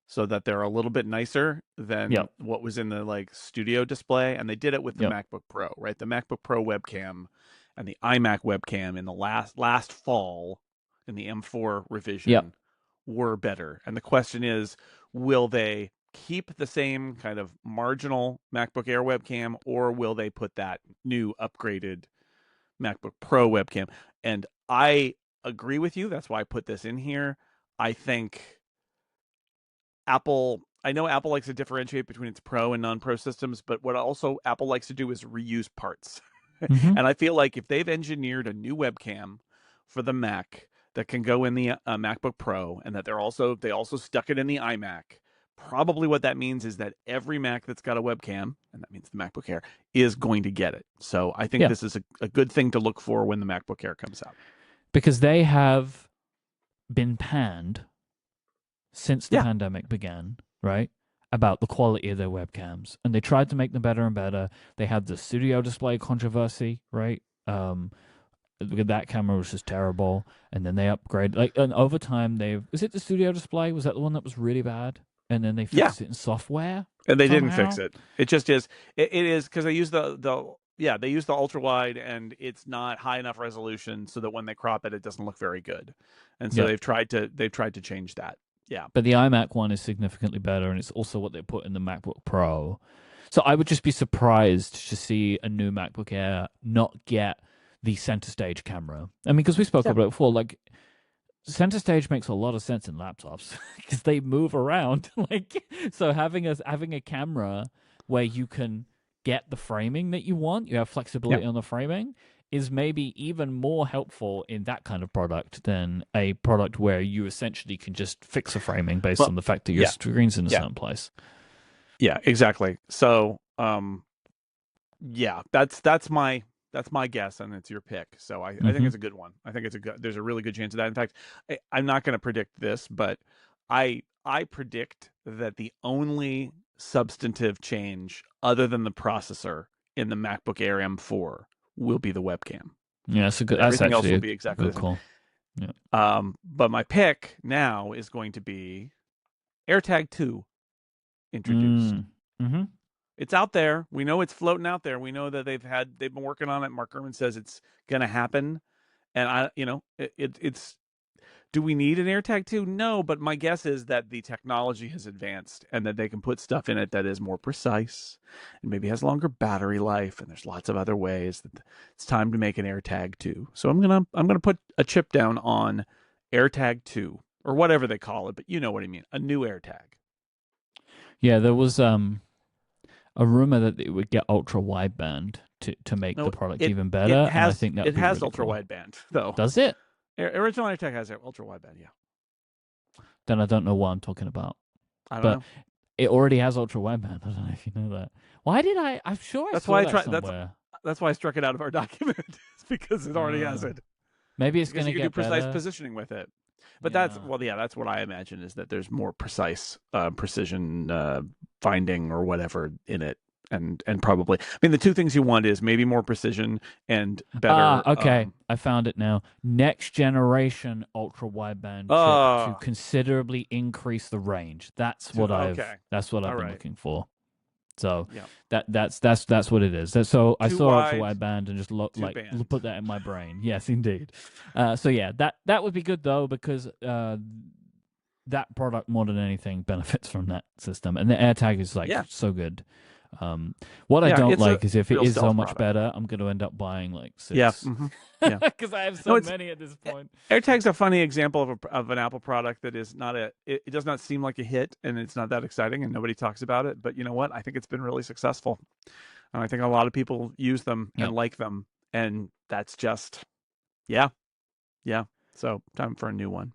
so that they're a little bit nicer than what was in the studio display, and they did it with the MacBook Pro, right? The MacBook Pro webcam and the iMac webcam in the last fall in the M4 revision were better. And the question is, will they keep the same kind of marginal MacBook Air webcam, or will they put that new upgraded MacBook Pro webcam? And I agree with you. That's why I put this in here. I think I know Apple likes to differentiate between its Pro and non-Pro systems, but what also Apple likes to do is reuse parts. And I feel like if they've engineered a new webcam for the Mac that can go in the MacBook Pro, and that they also stuck it in the iMac, probably what that means is that every Mac that's got a webcam, and that means the MacBook Air, is going to get it. So I think this is a good thing to look for when the MacBook Air comes out. Because they have been panned since the pandemic began, right? About the quality of their webcams. And they tried to make them better and better. They had the studio display controversy, right? that camera was just terrible, and then they upgraded. Like, and over time, is it the studio display? Was that the one that was really bad? And then they fixed it in software, and they somehow? didn't fix it. It just is. It is because they use they use the ultra wide, and it's not high enough resolution so that when they crop it, it doesn't look very good. And so they've tried to change that. Yeah. But the iMac one is significantly better, and it's also what they put in the MacBook Pro. So I would just be surprised to see a new MacBook Air not get the center stage camera. I mean, because we spoke about it before, like, center stage makes a lot of sense in laptops because they move around. Like, so having a camera where you can get the framing that you want, you have flexibility on the framing, is maybe even more helpful in that kind of product than a product where you essentially can just fix a framing based on the fact that your screen's in a certain place. Yeah, exactly. So, that's my guess, and it's your pick. So I think it's a good one. I think there's a really good chance of that. In fact, I'm not going to predict this, but I predict that the only substantive change other than the processor in the MacBook Air M4 will be the webcam. Yeah, that's a good. Everything else will be exactly the same. Call. Yeah. But my pick now is going to be AirTag 2 introduced. Mm-hmm. It's out there. We know it's floating out there. We know that they've been working on it. Mark Gurman says it's going to happen, and it's. Do we need an AirTag 2? No, but my guess is that the technology has advanced and that they can put stuff in it that is more precise and maybe has longer battery life. And there's lots of other ways that it's time to make an AirTag 2. So I'm gonna put a chip down on AirTag 2 or whatever they call it, but you know what I mean, a new AirTag. Yeah, there was a rumor that it would get ultra wideband to make the product even better. And I think that it has really ultra wideband though. Does it? Original AirTag has ultra wideband, yeah. Then I don't know what I'm talking about. I don't know. It already has ultra wideband. I don't know if you know that. Why did I? I'm sure I saw that somewhere. That's why I struck it out of our document. It's because it already has it. Maybe it's going to get do precise better. Positioning with it. But that's what I imagine is that there's more precise precision finding or whatever in it. And probably, I mean, the two things you want is maybe more precision and better. Okay, I found it now. Next generation ultra wideband chip to considerably increase the range. That's what I've been looking for. So that's what it is. So I saw ultra wideband and just put that in my brain. Yes, indeed. So yeah, that would be good though, because that product more than anything benefits from that system, and the AirTag is so good. What I don't like is if it is so much better, I'm going to end up buying like 6. Yeah, because I have so many at this point. AirTag's a funny example of an Apple product that is not it does not seem like a hit, and it's not that exciting, and nobody talks about it. But you know what? I think it's been really successful, and I think a lot of people use them and like them, and that's just yeah. So time for a new one.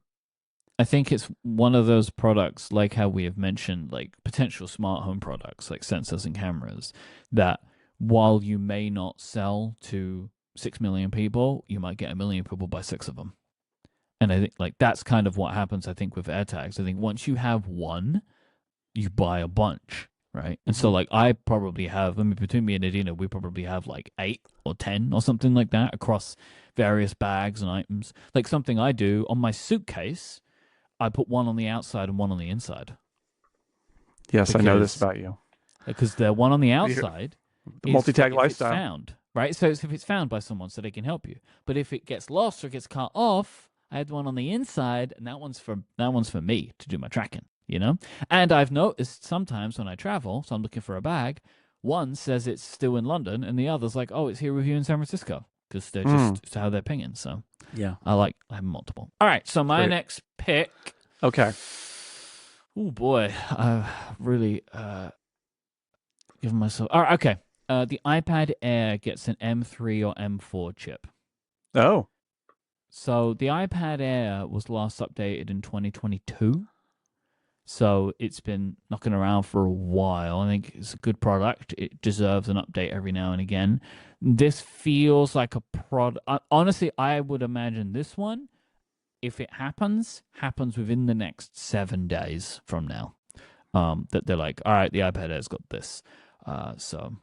I think it's one of those products, like how we have mentioned, like potential smart home products, like sensors and cameras, that while you may not sell to 6 million people, you might get 1 million people buy 6 of them. And I think like that's kind of what happens, I think, with AirTags. I think once you have one, you buy a bunch, right? And so like I probably have, I mean, between me and Adina, we probably have like 8 or 10 or something like that across various bags and items. Like something I do on my suitcase, I put one on the outside and one on the inside. Yes, I know this about you. Because the one on the outside, the multi-tag lifestyle, it's found, right? So if it's found by someone, so they can help you. But if it gets lost or gets cut off, I had one on the inside, and that one's for me to do my tracking. You know, and I've noticed sometimes when I travel, so I'm looking for a bag, one says it's still in London, and the other's like, oh, it's here with you in San Francisco, because they're just how they're pinging. So yeah, I have multiple. All right, so my next pick. Okay. Oh boy, I've really given myself. All right, okay. The iPad Air gets an M3 or M4 chip. Oh. So the iPad Air was last updated in 2022. So it's been knocking around for a while. I think it's a good product. It deserves an update every now and again. This feels like a product. Honestly, I would imagine this one, if it happens within the next 7 days from now. That they're like, all right, the iPad Air's got this. So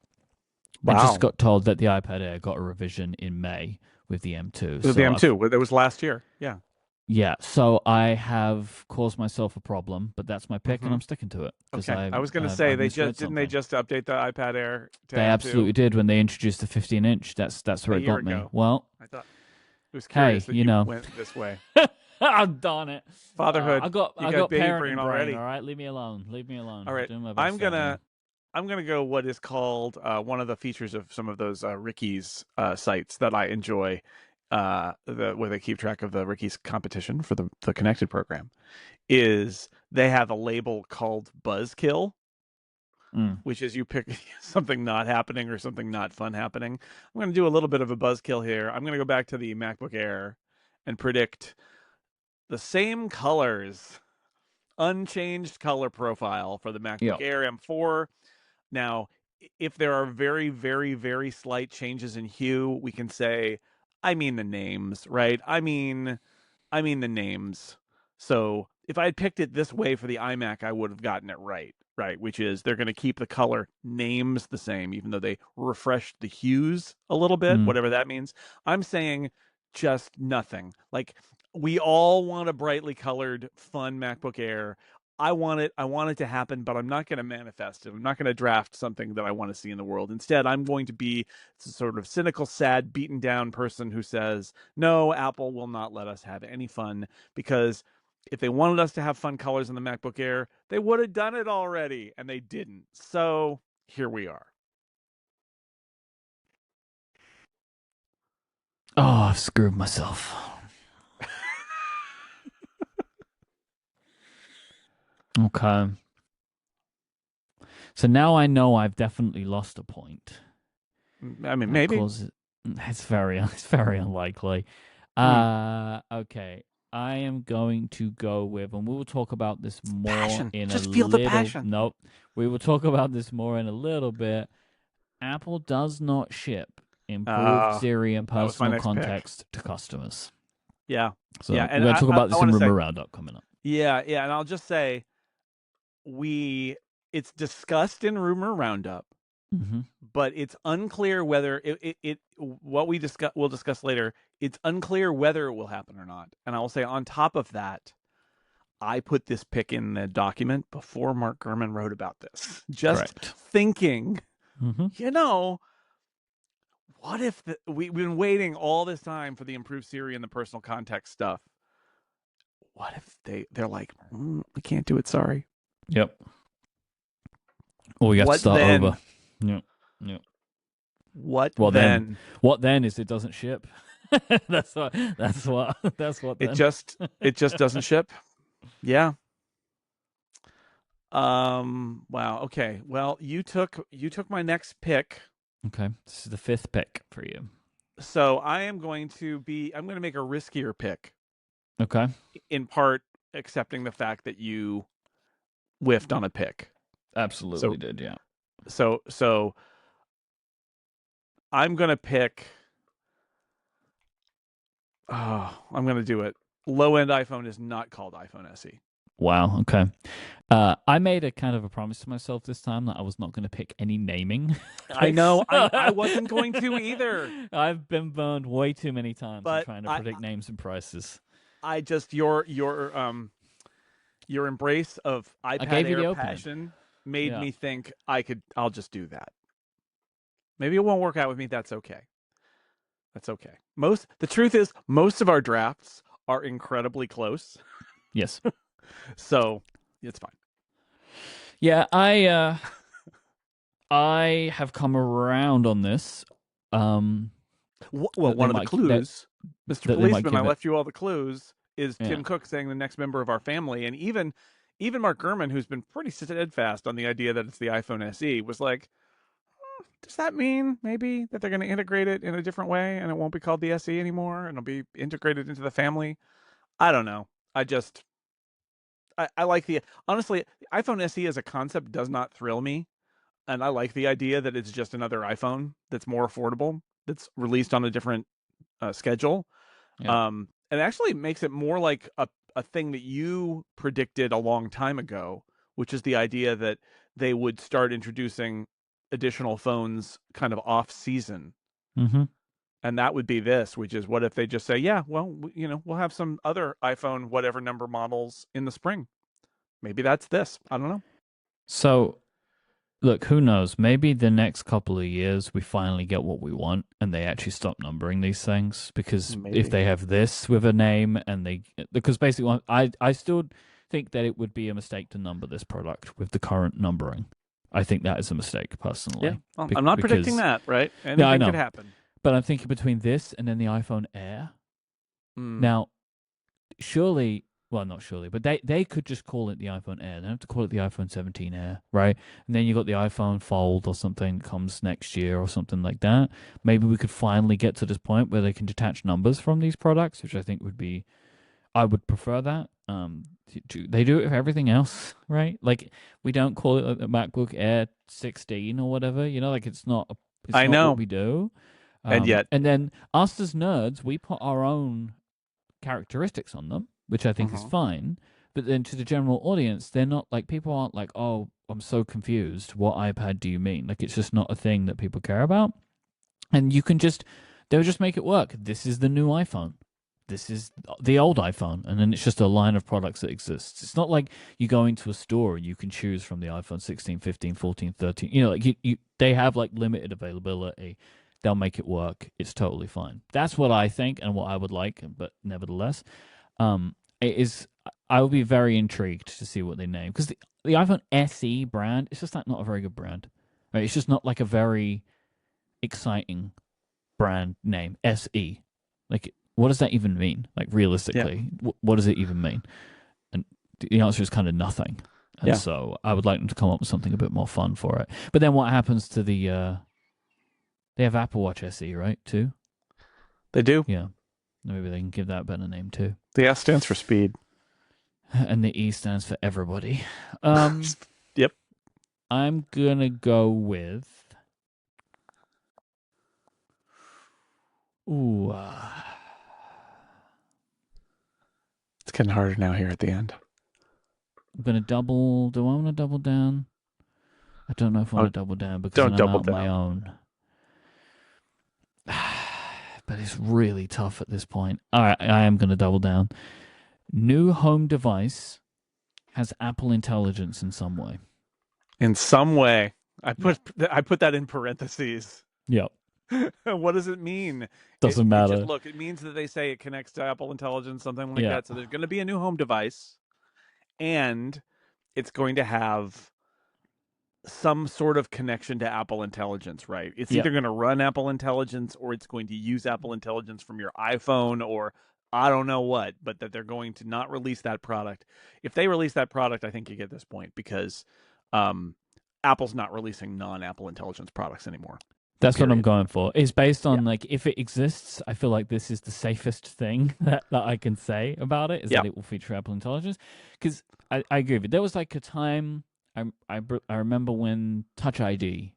I just got told that the iPad Air got a revision in May, with the M2. With the So M2, it was last year. Yeah. yeah, so I have caused myself a problem, but that's my pick, and Mm-hmm. I'm sticking to it because Okay. I was going to say I've misread didn't they something. just update the iPad Air to They M2 absolutely did when they introduced the 15-inch. That's a where it year got me. ago? Well, I thought it was hey, curious that you went this way. oh, darn it. Fatherhood. You I got got baby brain parenting brain. already. All right, leave me alone. Leave me alone. All I'm right. doing my I'm best out gonna here. I'm gonna go what is called one of the features of some of those Ricky's sites that I enjoy, where they keep track of the Ricky's competition for the Connected program, is they have a label called Buzzkill, which is you pick something not happening or something not fun happening. I'm going to do a little bit of a buzzkill here. I'm going to go back to the MacBook Air and predict the same colors, unchanged color profile for the MacBook Yep. Air M4. Now, if there are very, very, very slight changes in hue, we can say, I mean the names, right? I mean the names. So if I had picked it this way for the iMac, I would have gotten it right, which is they're going to keep the color names the same, even though they refreshed the hues a little bit, whatever that means. I'm saying just nothing. Like, we all want a brightly colored, fun MacBook Air. I want it to happen, but I'm not going to manifest it. I'm not going to draft something that I want to see in the world. Instead, I'm going to be sort of cynical, sad, beaten down person who says, no, Apple will not let us have any fun, because if they wanted us to have fun colors in the MacBook Air, they would have done it already, and they didn't. So here we are. Oh, I've screwed myself. Okay. So now I know I've definitely lost a point. I mean, maybe. It's very unlikely. Okay. I am going to go with, and we will talk about this more passion. in Just a feel little. the passion. Nope. We will talk about this more in a little bit. Apple does not ship improved Siri and personal context to customers. Yeah. So yeah, we're going to talk about this in Rumor Roundup coming up. Yeah, and I'll just say, it's discussed in Rumor Roundup, but it's unclear whether what we'll discuss later. It's unclear whether it will happen or not. And I will say, on top of that, I put this pick in the document before Mark Gurman wrote about this. Just thinking, what if we've been waiting all this time for the improved Siri and the personal context stuff? What if they're like, we can't do it, sorry. Yep. Or we have to start over. Yep. What then? What then is it doesn't ship. That's what it just doesn't ship. Yeah. Wow. Okay. Well, you took my next pick. Okay. This is the 5th pick for you. So I'm going to make a riskier pick. Okay. In part accepting the fact that you whiffed on a pick. Absolutely did, yeah. So I'm going to pick I'm going to do it. Low-end iPhone is not called iPhone SE. Wow, okay. I made a kind of a promise to myself this time that I was not going to pick any naming. I know. I wasn't going to either. I've been burned way too many times in trying to predict names and prices. I just your embrace of iPad Air passion made me think I'll just do that. Maybe it won't work out with me. That's okay. The truth is, most of our drafts are incredibly close. Yes. So it's fine. Yeah, I have come around on this. One of the clues, Mr. Policeman, I left you all the clues, is Tim Cook saying the next member of our family. And even Mark Gurman, who's been pretty steadfast on the idea that it's the iPhone SE, was like, does that mean maybe that they're going to integrate it in a different way and it won't be called the SE anymore and it'll be integrated into the family? I don't know. I like honestly, the iPhone SE as a concept does not thrill me. And I like the idea that it's just another iPhone that's more affordable, that's released on a different schedule. Yeah. And actually makes it more like a thing that you predicted a long time ago, which is the idea that they would start introducing additional phones kind of off season. And that would be this, which is, what if they just say, yeah, well, we'll have some other iPhone whatever number models in the spring. Maybe that's this. I don't know. So, look, who knows? Maybe the next couple of years we finally get what we want and they actually stop numbering these things. Because if they have this with a name because basically, I still think that it would be a mistake to number this product with the current numbering. I think that is a mistake, personally. Yeah, well, I'm not predicting that, right? Anything could happen. But I'm thinking between this and then the iPhone Air. Now, surely, well, not surely, but they could just call it the iPhone Air. They don't have to call it the iPhone 17 Air, right? And then you got the iPhone Fold or something that comes next year or something like that. Maybe we could finally get to this point where they can detach numbers from these products, which I think would be, I would prefer that. They do it for everything else, right? Like, we don't call it a MacBook Air 16 or whatever, like it's not I know what we do. And then us as nerds, we put our own characteristics on them, which I think is fine. But then to the general audience, they're not like, people aren't like, oh, I'm so confused. What iPad do you mean? Like, it's just not a thing that people care about. And they'll just make it work. This is the new iPhone. This is the old iPhone. And then it's just a line of products that exists. It's not like you go into a store and you can choose from the iPhone 16, 15, 14, 13. Like they have like limited availability. They'll make it work. It's totally fine. That's what I think and what I would like. But nevertheless, I would be very intrigued to see what they name, because the iPhone SE brand, it's just not a very good brand. Right? It's just not like a very exciting brand name. SE, like, what does that even mean? Like, realistically, what does it even mean? And the answer is kind of nothing. And so I would like them to come up with something a bit more fun for it. But then what happens to the they have Apple Watch SE, right, too? They do. Yeah. Maybe they can give that a better name, too. The S stands for speed. And the E stands for everybody. Yep. I'm going to go with... Ooh. It's getting harder now here at the end. I'm going to double... Do I want to double down? I don't know if I want to double down because I'm out on my own. But it's really tough at this point. All right, I am going to double down. New home device has Apple Intelligence in some way. In some way. I put that in parentheses. Yep. What does it mean? Doesn't matter. It means that they say it connects to Apple Intelligence, something like that. So there's going to be a new home device, and it's going to have some sort of connection to Apple Intelligence, right? It's either going to run Apple Intelligence or it's going to use Apple Intelligence from your iPhone, or I don't know what, but that they're going to not release that product. If they release that product, I think you get this point, because Apple's not releasing non-Apple Intelligence products anymore. That's what I'm going for. It's based on, like, if it exists, I feel like this is the safest thing that I can say about it, is that it will feature Apple Intelligence. Because I agree with you. There was like a time... I remember when Touch ID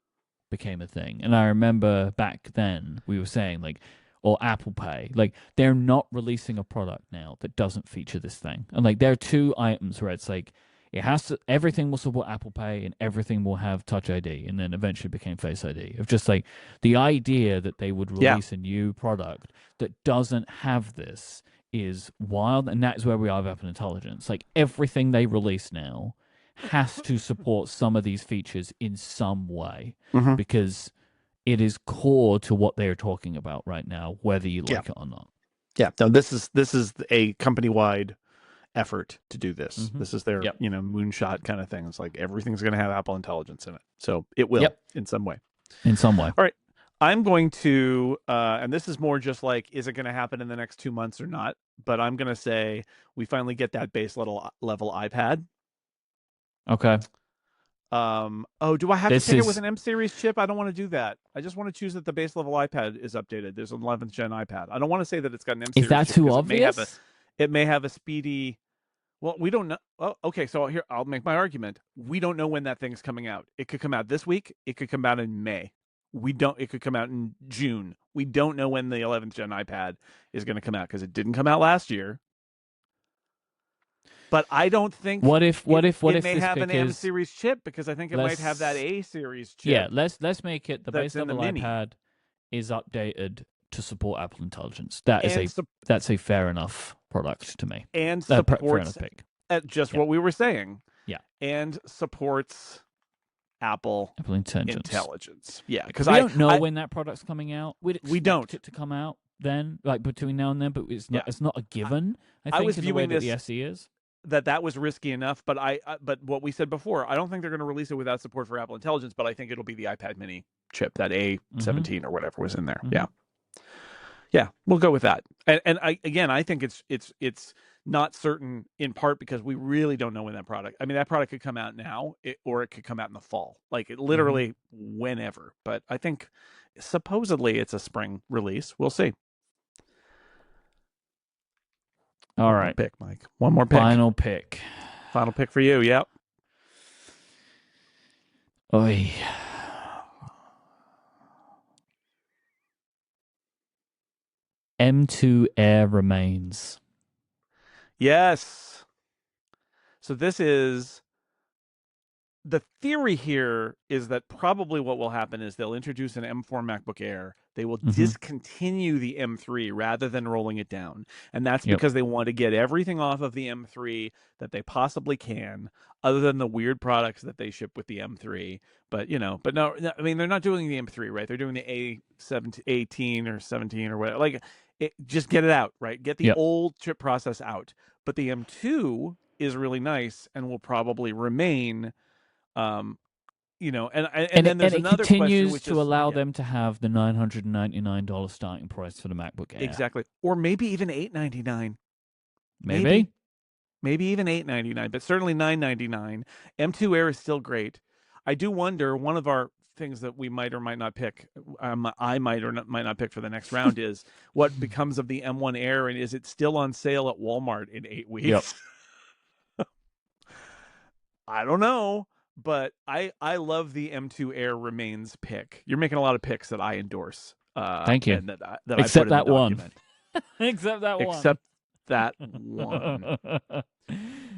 became a thing, and I remember back then we were saying, like, or Apple Pay, like, they're not releasing a product now that doesn't feature this thing. And like, there are two items where it's like, it has to, everything will support Apple Pay and everything will have Touch ID, and then eventually became Face ID. Of just like the idea that they would release a new product that doesn't have this is wild, and that is where we are with Apple Intelligence. Like, everything they release now has to support some of these features in some way, because it is core to what they are talking about right now, whether you like it or not. Yeah, no, this is a company-wide effort to do this. This is their moonshot kind of thing. It's like everything's going to have Apple Intelligence in it, so it will in some way. In some way. All right, I'm going to, and this is more just like, is it going to happen in the next 2 months or not? But I'm going to say we finally get that base level iPad. Okay. Do I have to take it with an M series chip? I don't want to do that. I just want to choose that the base level iPad is updated. There's an 11th gen iPad. I don't want to say that it's got an M series. Is that chip, too obvious? It may have a speedy. Well, we don't know. Oh, okay. So here, I'll make my argument. We don't know when that thing's coming out. It could come out this week. It could come out in May. It could come out in June. We don't know when the 11th gen iPad is going to come out, because it didn't come out last year. But I don't think what if it may have an M series chip, because I think it might have that A series chip. Yeah, let's make it the base level iPad is updated to support Apple Intelligence. That's a fair enough product to me. And fair supports enough pick. At just what we were saying. Yeah. And supports Apple Intelligence. Yeah, because we don't know when that product's coming out. We don't it to come out then, like between now and then, but it's not. It's not a given. I think was viewing the SE is that was risky enough. But but what we said before, I don't think they're going to release it without support for Apple Intelligence. But I think it'll be the iPad Mini chip, that A17 or whatever was in there. Yeah, we'll go with that. And I think it's not certain, in part because we really don't know when that product. I mean, that product could come out now, or it could come out in the fall, like it literally whenever. But I think supposedly it's a spring release. We'll see. All right, pick, Myke. One more pick. Final pick For you. Yep. Oy. M2 Air remains. Yes. So this is the theory here is that probably what will happen is they'll introduce an M4 MacBook Air. They will discontinue the M3 rather than rolling it down. And that's because they want to get everything off of the M3 that they possibly can, other than the weird products that they ship with the M3. But, no, I mean, they're not doing the M3, right? They're doing the A18 or 17 or whatever. Like, just get it out, right? Get the old chip process out. But the M2 is really nice and will probably remain. And then there's another question, continues to allow them to have the $999 starting price for the MacBook Air. Exactly, or maybe even $899. Maybe even $899, but certainly $999. M2 Air is still great. I do wonder, one of our things that we might or might not pick, I might or might not pick for the next round is what becomes of the M1 Air, and is it still on sale at Walmart in 8 weeks? I don't know, but I love the M2 Air remains pick. You're making a lot of picks that I endorse. Thank you. And that Except I put in that one. Except that one.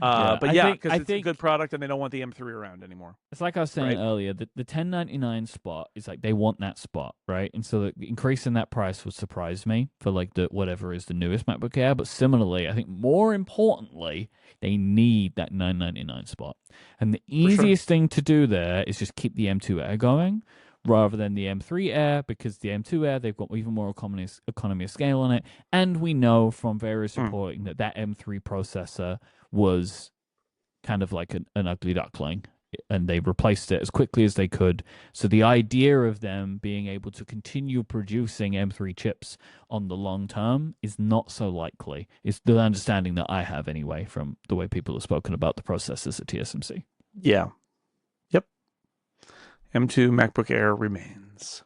But because it's a good product and they don't want the M3 around anymore. It's like I was saying earlier, the $1099 spot is like they want that spot, right? And so increasing that price would surprise me for like the whatever is the newest MacBook Air. But similarly, I think more importantly, they need that $999 spot. And the easiest thing to do there is just keep the M2 Air going, rather than the M3 Air, because the M2 Air, they've got even more economy of scale on it. And we know from various reporting that M3 processor was kind of like an ugly duckling, and they replaced it as quickly as they could. So the idea of them being able to continue producing M3 chips on the long term is not so likely. It's the understanding that I have anyway from the way people have spoken about the processors at TSMC. Yeah. M2 MacBook Air remains.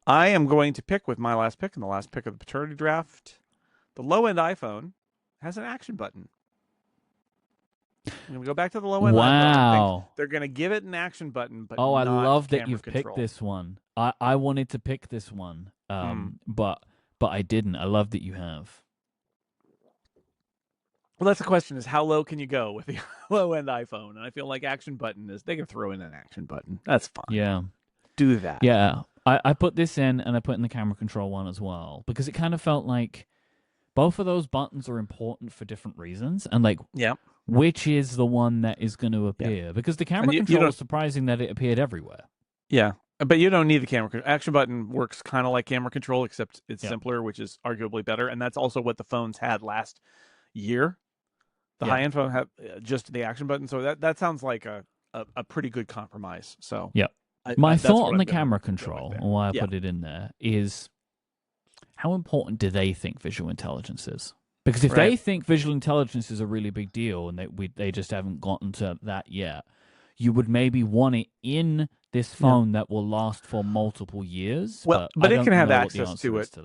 I am going to pick with my last pick and the last pick of the paternity draft. The low-end iPhone has an action button. I'm going to go back to the low-end iPhone. They're going to give it an action button, but I love that you've control. picked this one. I wanted to pick this one, but I didn't. I love that you have. Well, that's the question: is how low can you go with the low-end iPhone? And I feel like action button they can throw in an action button. That's fine. Yeah, do that. Yeah, I put this in, and I put in the camera control one as well, because it kind of felt like both of those buttons are important for different reasons, and like, which is the one that is going to appear? Yeah. Because the camera control is surprising that it appeared everywhere. Yeah, but you don't need the camera control. Action button works kind of like camera control, except it's simpler, which is arguably better, and that's also what the phones had last year. The high-end phone had just the action button, so that sounds like a pretty good compromise. So my thought on the camera control, and why I put it in there, is how important do they think visual intelligence is? Because if they think visual intelligence is a really big deal, and they just haven't gotten to that yet, you would maybe want it in this phone that will last for multiple years. Well, but it can have access to it.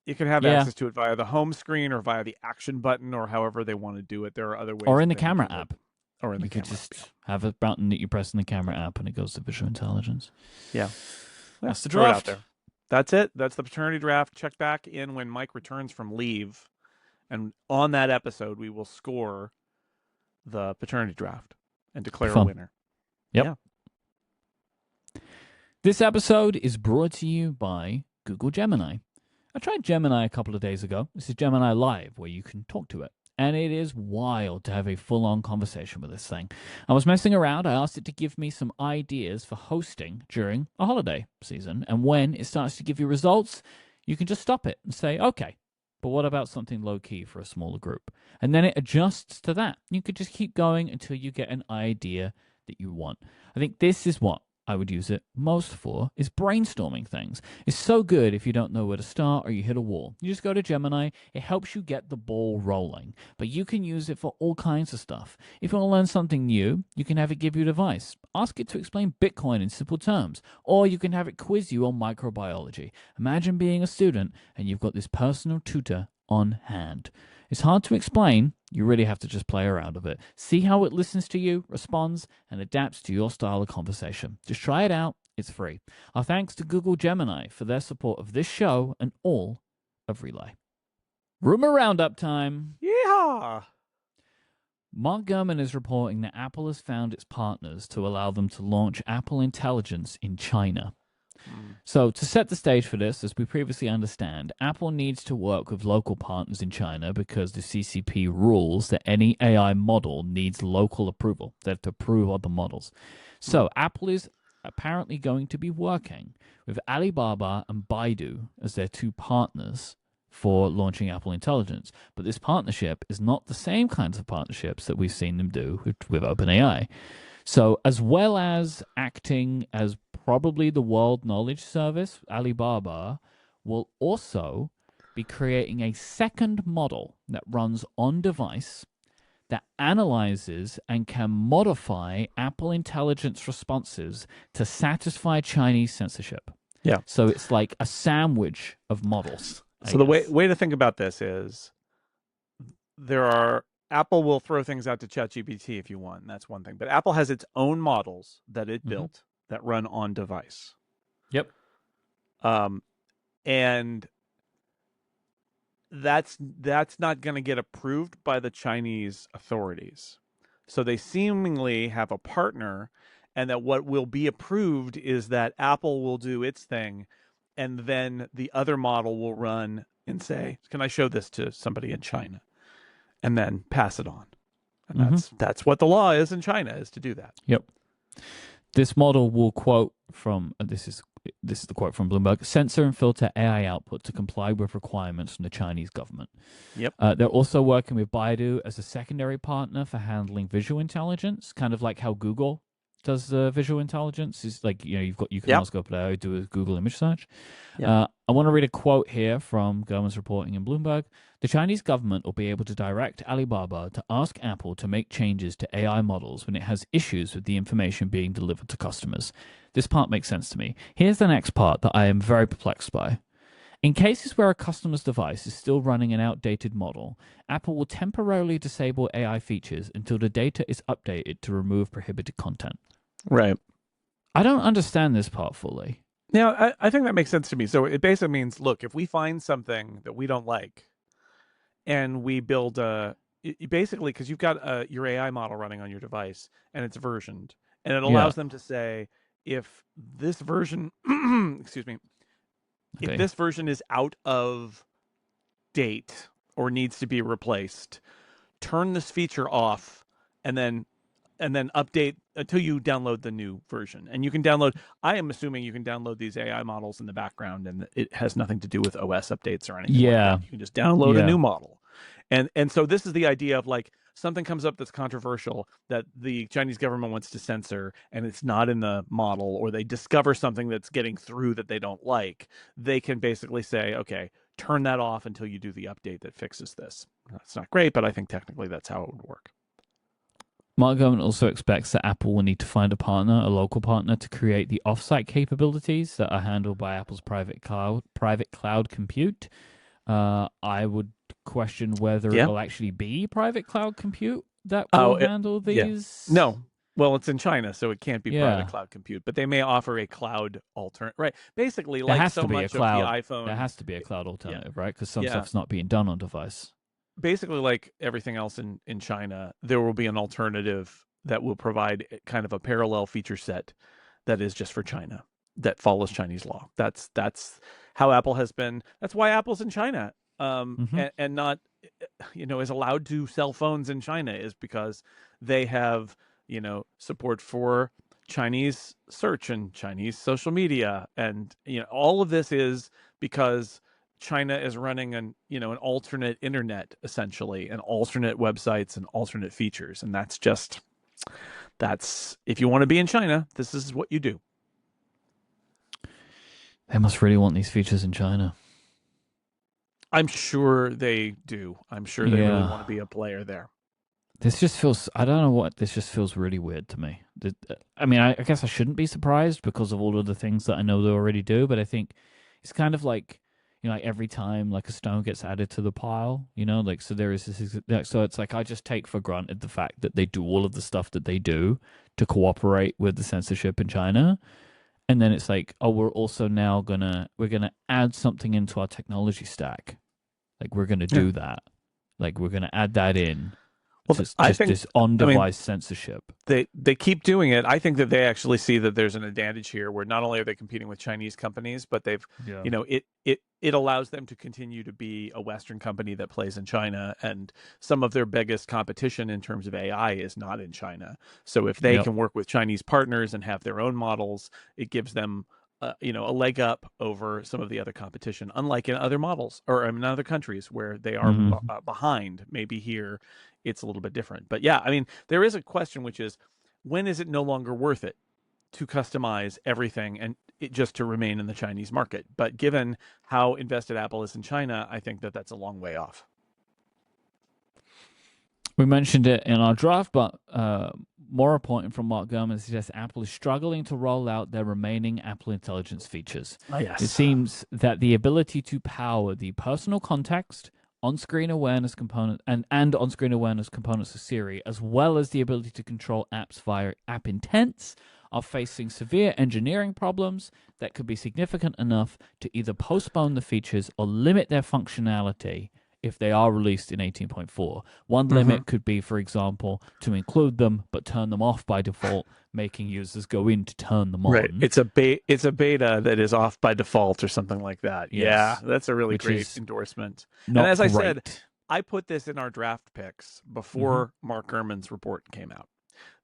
You can have access to it via the home screen or via the action button or however they want to do it. There are other ways. Or in the camera app. Or in the camera app. You could just have a button that you press in the camera app and it goes to visual intelligence. Yeah. That's the draft. There. That's it. That's the paternity draft. Check back in when Myke returns from leave. And on that episode, we will score the paternity draft and declare a winner. Yep. Yeah. This episode is brought to you by Google Gemini. I tried Gemini a couple of days ago. This is Gemini Live, where you can talk to it. And it is wild to have a full on conversation with this thing. I was messing around. I asked it to give me some ideas for hosting during a holiday season. And when it starts to give you results, you can just stop it and say, okay, but what about something low key for a smaller group? And then it adjusts to that. You could just keep going until you get an idea that you want. I think this is what I would use it most for, is brainstorming things. It's so good if you don't know where to start or you hit a wall. You just go to Gemini. It helps you get the ball rolling, but you can use it for all kinds of stuff. If you want to learn something new, you can have it give you advice. Ask it to explain Bitcoin in simple terms, or you can have it quiz you on microbiology. Imagine being a student and you've got this personal tutor on hand. It's hard to explain. You really have to just play around with it. See how it listens to you, responds, and adapts to your style of conversation. Just try it out. It's free. Our thanks to Google Gemini for their support of this show and all of Relay. Rumor Roundup time. Yeah. Mark Gurman is reporting that Apple has found its partners to allow them to launch Apple Intelligence in China. So to set the stage for this, as we previously understand, Apple needs to work with local partners in China because the CCP rules that any AI model needs local approval. They have to approve other models. So Apple is apparently going to be working with Alibaba and Baidu as their two partners for launching Apple Intelligence. But this partnership is not the same kinds of partnerships that we've seen them do with OpenAI. So as well as acting as probably the world knowledge service, Alibaba will also be creating a second model that runs on device that analyzes and can modify Apple Intelligence responses to satisfy Chinese censorship. Yeah. So it's like a sandwich of models. So the way to think about this is Apple will throw things out to ChatGPT if you want. That's one thing. But Apple has its own models that it built that run on device. Yep. And that's not going to get approved by the Chinese authorities. So they seemingly have a partner, and that what will be approved is that Apple will do its thing, and then the other model will run and say, can I show this to somebody in China? And then pass it on. And that's what the law is in China, is to do that. Yep. This model will quote from, this is the quote from Bloomberg, censor and filter AI output to comply with requirements from the Chinese government. Yep. They're also working with Baidu as a secondary partner for handling visual intelligence, kind of like how Google does visual intelligence. Is like, you can ask OpenAI, do a Google image search. Yep. I want to read a quote here from Gurman's reporting in Bloomberg. The Chinese government will be able to direct Alibaba to ask Apple to make changes to AI models when it has issues with the information being delivered to customers. This part makes sense to me. Here's the next part that I am very perplexed by. In cases where a customer's device is still running an outdated model, Apple will temporarily disable AI features until the data is updated to remove prohibited content. Right. I don't understand this part fully. Yeah, I think that makes sense to me. So it basically means, look, if we find something that we don't like, and we build basically, because you've got your AI model running on your device and it's versioned, and it allows them to say, if this version, excuse me, if this version is out of date or needs to be replaced, turn this feature off and then update until you download the new version. And you can download, I am assuming you can download these AI models in the background, and it has nothing to do with OS updates or anything like that. You can just download a new model. And so this is the idea of, like, something comes up that's controversial that the Chinese government wants to censor, and it's not in the model, or they discover something that's getting through that they don't like. They can basically say, okay, turn that off until you do the update that fixes this. That's not great, but I think technically that's how it would work. Mark Gurman also expects that Apple will need to find a local partner, to create the offsite capabilities that are handled by Apple's private cloud compute. I would question whether it'll actually be private cloud compute that will handle these. Yeah. No. Well, it's in China, so it can't be private cloud compute, but they may offer a cloud alternative. Right. Basically, like so much of the iPhone. There has to be a cloud alternative, right? Because some stuff's not being done on device. Basically, like everything else in China, there will be an alternative that will provide kind of a parallel feature set that is just for China. that follows Chinese law. That's how Apple has been. That's why Apple's in China, and not, is allowed to sell phones in China, is because they have, support for Chinese search and Chinese social media, and all of this is because China is running an alternate internet, essentially, and alternate websites and alternate features, and that's if you want to be in China, this is what you do. They must really want these features in China. I'm sure they do. I'm sure they really want to be a player there. This just feels, I don't know what, this just feels really weird to me. I mean, I guess I shouldn't be surprised because of all of the things that I know they already do, but I think it's kind of like, like every time like a stone gets added to the pile, like, so there is this, so it's like I just take for granted the fact that they do all of the stuff that they do to cooperate with the censorship in China. And then it's like, oh, we're also now we're gonna add something into our technology stack. Like we're gonna do that. Like we're gonna add that in. Well, I think this on-device censorship. They keep doing it. I think that they actually see that there's an advantage here, where not only are they competing with Chinese companies, but they've, it allows them to continue to be a Western company that plays in China, and some of their biggest competition in terms of AI is not in China. So if they can work with Chinese partners and have their own models, it gives them a leg up over some of the other competition, unlike in other models or in other countries where they are behind. Maybe here it's a little bit different. But yeah, I mean, there is a question, which is, when is it no longer worth it to customize everything and just to remain in the Chinese market? But given how invested Apple is in China, I think that that's a long way off. We mentioned it in our draft, but more important from Mark Gurman suggests Apple is struggling to roll out their remaining Apple Intelligence features. Oh, yes. It seems that the ability to power the personal context, on-screen awareness component, and on-screen awareness components of Siri, as well as the ability to control apps via app intents, are facing severe engineering problems that could be significant enough to either postpone the features or limit their functionality if they are released in 18.4. One limit could be, for example, to include them but turn them off by default, making users go in to turn them on. Right. It's a beta that is off by default or something like that. Yes. Yeah, that's a really great endorsement. And as I said, I put this in our draft picks before Mark Gurman's report came out.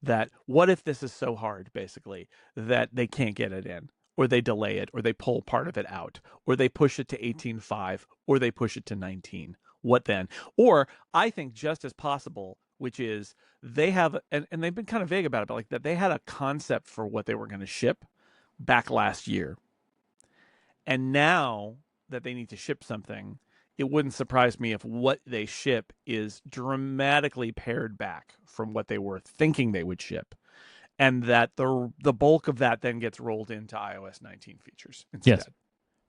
That what if this is so hard, basically, that they can't get it in, or they delay it, or they pull part of it out, or they push it to 18.5, or they push it to 19. What then? Or I think just as possible, which is they have, and they've been kind of vague about it, but like that they had a concept for what they were going to ship back last year. And now that they need to ship something, it wouldn't surprise me if what they ship is dramatically pared back from what they were thinking they would ship. And that the bulk of that then gets rolled into iOS 19 features instead. Yes.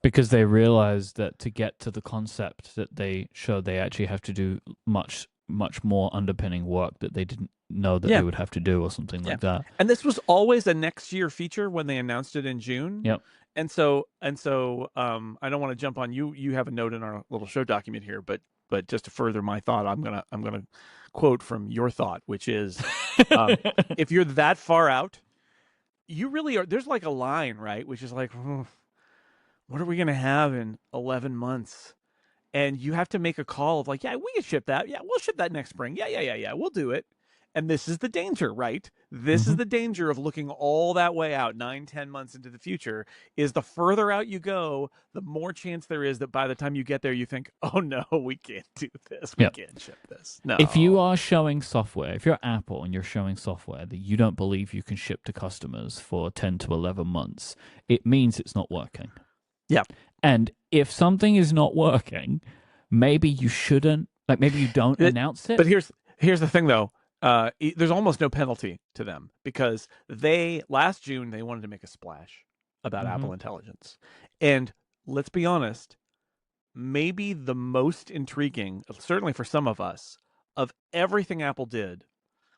Because they realize that to get to the concept that they showed, they actually have to do much, much more underpinning work that they didn't know that they would have to do, or something like that. And this was always a next year feature when they announced it in June. Yep. And so I don't want to jump on you. You have a note in our little show document here, but just to further my thought, I'm gonna quote from your thought, which is, if you're that far out, you really are. There's like a line, right, which is like, what are we going to have in 11 months? And you have to make a call of like, yeah, we can ship that. Yeah, we'll ship that next spring. Yeah, we'll do it. And this is the danger, right? This is the danger of looking all that way out, 9-10 months into the future, is the further out you go, the more chance there is that by the time you get there, you think, oh no, we can't do this. We can't ship this. No. If you are showing software, if you're Apple and you're showing software that you don't believe you can ship to customers for 10 to 11 months, it means it's not working. Yeah. And if something is not working, maybe you shouldn't, like maybe you don't announce it. But here's the thing though. There's almost no penalty to them, because last June they wanted to make a splash about Apple Intelligence. And let's be honest, maybe the most intriguing, certainly for some of us, of everything Apple did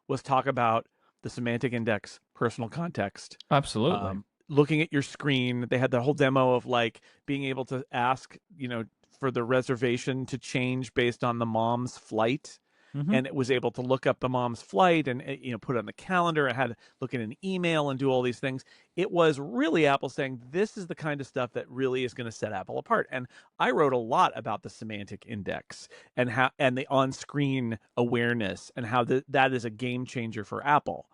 was talk about the semantic index, personal context. Absolutely. Looking at your screen. They had the whole demo of like being able to ask, for the reservation to change based on the mom's flight. and it was able to look up the mom's flight and put it on the calendar. It had to look at an email and do all these things. It was really Apple saying, this is the kind of stuff that really is going to set Apple apart. And I wrote a lot about the semantic index and the on-screen awareness and how that is a game changer for Apple.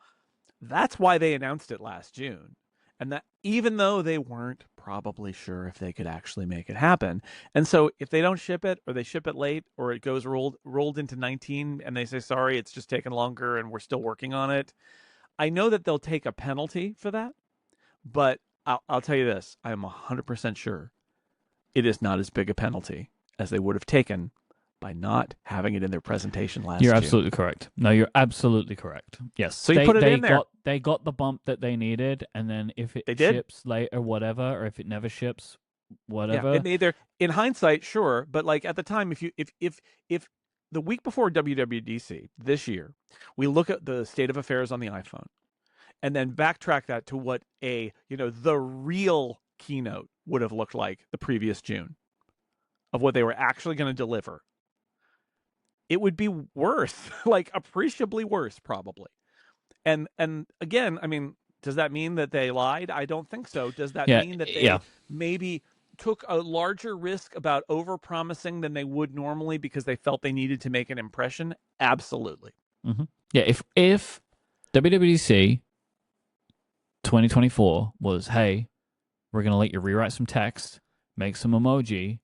That's why they announced it last June. And that even though they weren't probably sure if they could actually make it happen. And so if they don't ship it, or they ship it late, or it goes rolled into 19 and they say, sorry, it's just taken longer and we're still working on it, I know that they'll take a penalty for that. But I'll tell you this, I am 100% sure it is not as big a penalty as they would have taken by not having it in their presentation last year. You're absolutely correct. No, you're absolutely correct. Yes. So you put it in there. They got the bump that they needed, and then if it ships late or whatever, or if it never ships, whatever. Yeah, in hindsight, sure, but like at the time, if the week before WWDC this year, we look at the state of affairs on the iPhone, and then backtrack that to what the real keynote would have looked like the previous June, of what they were actually going to deliver, it would be worse, like appreciably worse, probably. And again, I mean, does that mean that they lied? I don't think so. Does that mean that they maybe took a larger risk about over-promising than they would normally because they felt they needed to make an impression? Absolutely. Mm-hmm. Yeah, if WWDC 2024 was, hey, we're going to let you rewrite some text, make some emoji,